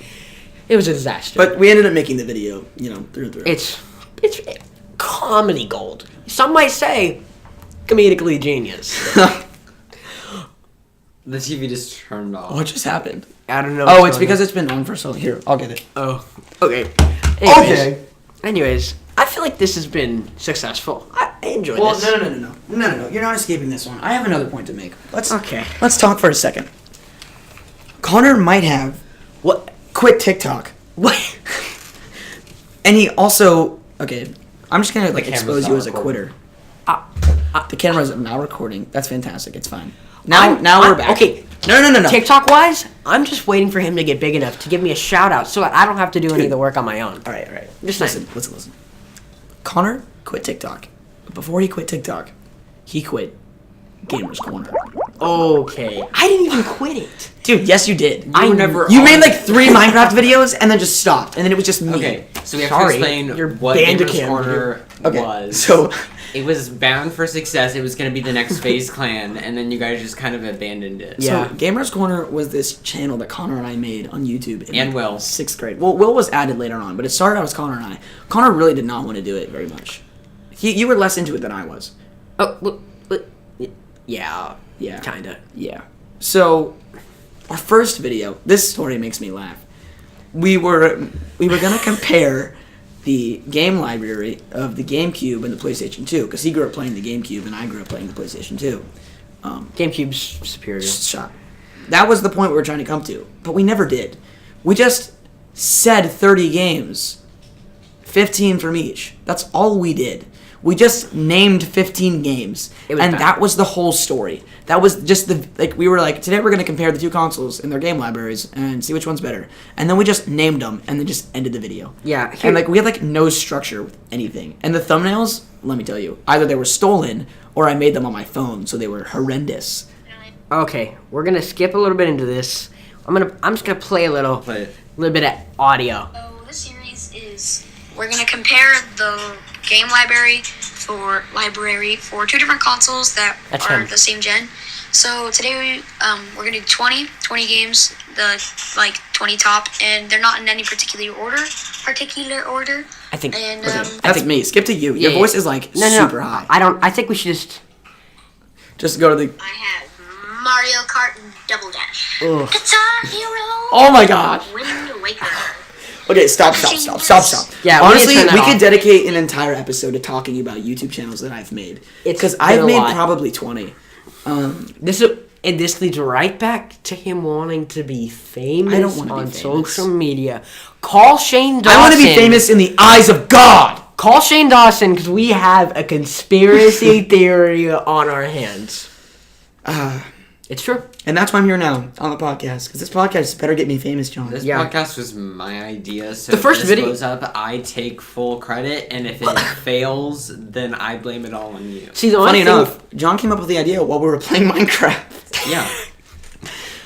It was a disaster. But we ended up making the video, through and through. it's comedy gold. Some might say comedically genius. The TV just turned off. What just happened? I don't know. Oh, what's it's going because on. it's been on for so long. Here, I'll get it. Oh, okay. Anyways, I feel like this has been successful. I enjoyed Well, this. no. You're not escaping this one. I have another point to make. Let's Okay. talk for a second. Connor might have What? quit TikTok, What? and he also okay. I'm just gonna like camera's expose not you as a recording. quitter. The camera's now recording. That's fantastic. It's fine. Now we're back. Okay. No. TikTok wise, I'm just waiting for him to get big enough to give me a shout out so I don't have to do any of the work on my own. All right. Just Listen. Connor quit TikTok. But before he quit TikTok, he quit Gamers Corner. Okay. I didn't even quit it. Dude, yes you did. You were never You on made it. like 3 Minecraft videos and then just stopped, and then it was just me. Okay, so we have Sorry, to explain you're what Bandicam Gamers Corner Okay, was. so it was bound for success. It was going to be the next FaZe clan, and then you guys just kind of abandoned it. Yeah. So Gamers Corner was this channel that Connor and I made on YouTube in And Will. 6th grade. Well, Will was added later on, but it started out as Connor and I. Connor really did not want to do it very much. You were less into it than I was. Oh, yeah. Yeah. Kinda. Yeah. So our first video, this story makes me laugh. We were gonna compare the game library of the GameCube and the PlayStation 2 because he grew up playing the GameCube and I grew up playing the PlayStation 2. GameCube's superior. Shot. That was the point we were trying to come to, but we never did. We just said 30 games, 15 from each. That's all we did. We just named 15 games, and bad. that was the whole story. That was just we were like, today we're going to compare the two consoles in their game libraries and see which one's better. And then we just named them, and then just ended the video. Yeah. And we had no structure with anything. And the thumbnails, let me tell you, either they were stolen or I made them on my phone, so they were horrendous. Okay, we're gonna skip a little bit into this. I'm just gonna play a little bit of audio. So this series is we're gonna compare the game library for two different consoles that are the same gen. So today we're gonna do 20 games, the 20 top, and they're not in any particular order. I think. And That's me. Skip to you. Your voice is super high. I think we should just go to the. I have Mario Kart Double Dash, Ugh. Guitar Hero. Oh my gosh. Wind Waker. Okay, stop. Yeah, honestly, we we could dedicate an entire episode to talking about YouTube channels that I've made. Because I've made probably 20. This leads right back to him wanting to be famous I don't want to be on famous. social media. Call Shane Dawson. I want to be famous in the eyes of God. Call Shane Dawson because we have a conspiracy theory on our hands. It's true. And that's why I'm here now on the podcast. Because this podcast better get me famous, John. This podcast was my idea, so the first if this video blows up, I take full credit, and if it fails, then I blame it all on you. See, funny enough, John came up with the idea while we were playing Minecraft. Yeah.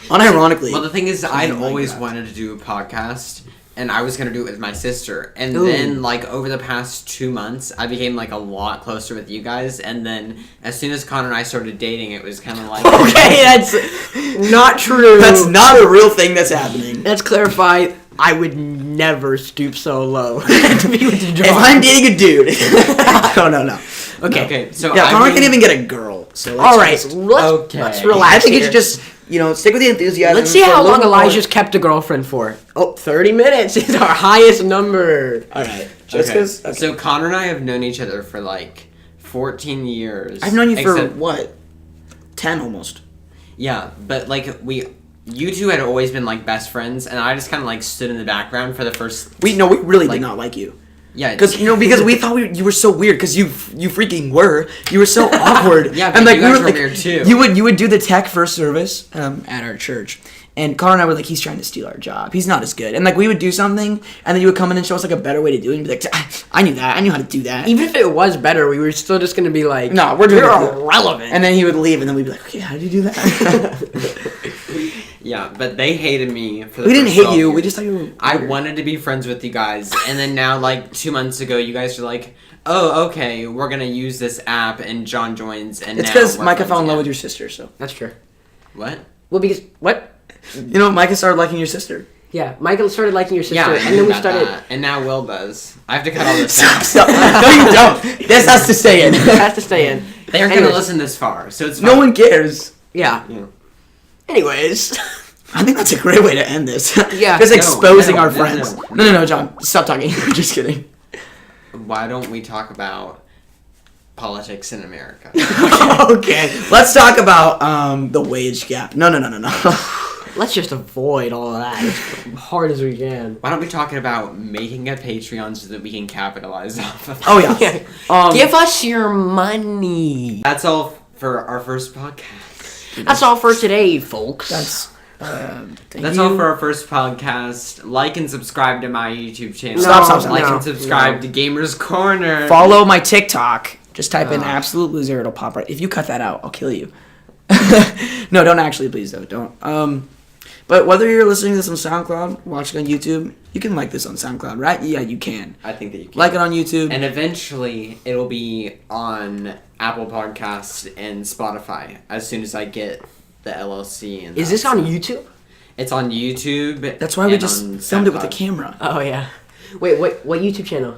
Unironically. Well, the thing is, I'd always wanted to do a podcast, and I was going to do it with my sister. And then, over the past 2 months, I became, a lot closer with you guys. And then, as soon as Connor and I started dating, it was kind of like... Okay, that's not true. That's not a real thing that's happening. Let's clarify. I would never stoop so low to be with John. If I'm dating a dude... No. Okay, so Connor can't even get a girl. So let's relax. I think you should just... stick with the enthusiasm. Let's see how long Elijah's kept a girlfriend for. 30 minutes is our highest number. All right. Okay. So Connor and I have known each other for 14 years. I've known you for what? 10 almost. Yeah, but you two had always been best friends, and I just kind of stood in the background for the first. We really did not like you. Yeah, because we thought you were so weird because you freaking were. You were so awkward. Yeah, but you guys were weird too. You would do the tech first service at our church, and Connor and I were like, he's trying to steal our job. He's not as good. And we would do something, and then you would come in and show us a better way to do it, and be like, I knew that. I knew how to do that. Even if it was better, we were still just gonna be like, no, we're irrelevant. And then he would leave, and then we'd be like, okay, how did you do that? Yeah, but they hated me for the We didn't first hate you. years. We just thought you were weird. I wanted to be friends with you guys, and then now, 2 months ago, you guys are like, oh, okay, we're gonna use this app, and John joins, and it's now because we're Micah friends fell in love again. with your sister, so. That's true. What? Well, because what? Micah started liking your sister. Yeah, Michael started liking your sister, Yeah, and then we started. that. And now Will does. I have to cut all this out. Stop. No, you don't. This has to stay in. It has to stay in. They aren't gonna listen this far, so it's fine. No one cares. Yeah. Anyways. I think that's a great way to end this. Yeah. Just exposing our no, friends. no. No, John. Stop talking. I'm just kidding. Why don't we talk about politics in America? Okay. Let's talk about the wage gap. No. Let's just avoid all of that as hard as we can. Why don't we talk about making a Patreon so that we can capitalize off of it? Oh, yeah. Give us your money. That's all for our first podcast. That's all for today, folks. That's all for our first podcast. Like and subscribe to my YouTube channel. Stop. Like and subscribe to Gamers Corner. Follow my TikTok. Just type in Absolute Loser. It'll pop right. If you cut that out, I'll kill you. No, don't actually, please, though. Don't. But whether you're listening to this on SoundCloud, watching on YouTube, you can like this on SoundCloud, right? Yeah, you can. I think that you can. Like it on YouTube. And eventually, it'll be on Apple Podcasts and Spotify as soon as I get the LLC. And Is this on YouTube? It's on YouTube. That's why we just filmed it with a camera. Oh, yeah. Wait, what YouTube channel?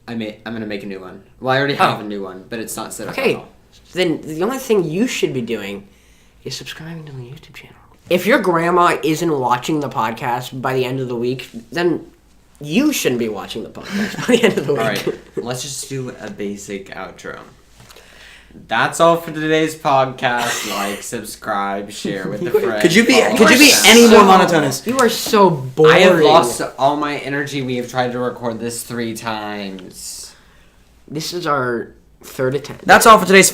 I'm gonna make a new one. Well, I already have a new one, but it's not set up at Okay. all. Then the only thing you should be doing is subscribing to the YouTube channel. If your grandma isn't watching the podcast by the end of the week, then you shouldn't be watching the podcast by the end of the week. All right, let's just do a basic outro. That's all for today's podcast. Like, subscribe, share with the friends. Could you be follow any more monotonous? You are so boring. I have lost all my energy. We have tried to record this 3 times. This is our third attempt. That's all for today's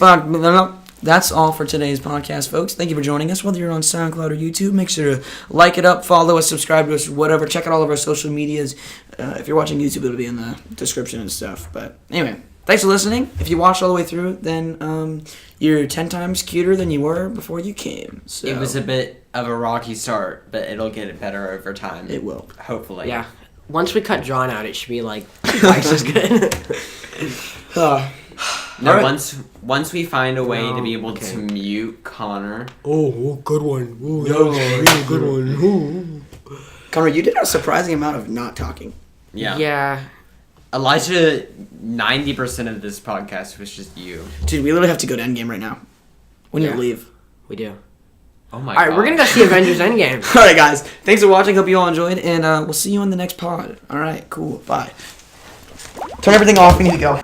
That's all for today's podcast, folks. Thank you for joining us. Whether you're on SoundCloud or YouTube, make sure to like it up, follow us, subscribe to us, whatever. Check out all of our social medias. If you're watching YouTube, it'll be in the description and stuff. But anyway, thanks for listening. If you watched all the way through, then you're 10 times cuter than you were before you came. So It was a bit of a rocky start, but it'll get better over time. It will. Hopefully. Yeah. Once we cut John out, it should be like twice as good. No, Alright. once we find a way to be able okay. to mute Connor. Oh, good one. Oh, that was a really good one. Connor, you did a surprising amount of not talking. Yeah. Yeah. Elijah, 90% of this podcast was just you. Dude, we literally have to go to Endgame right now. We need Yeah. to leave. We do. Oh my All right, god. we're going to go see Avengers Endgame. Alright, guys. Thanks for watching. Hope you all enjoyed. And we'll see you on the next pod. Alright, cool. Bye. Turn everything off. We need to go.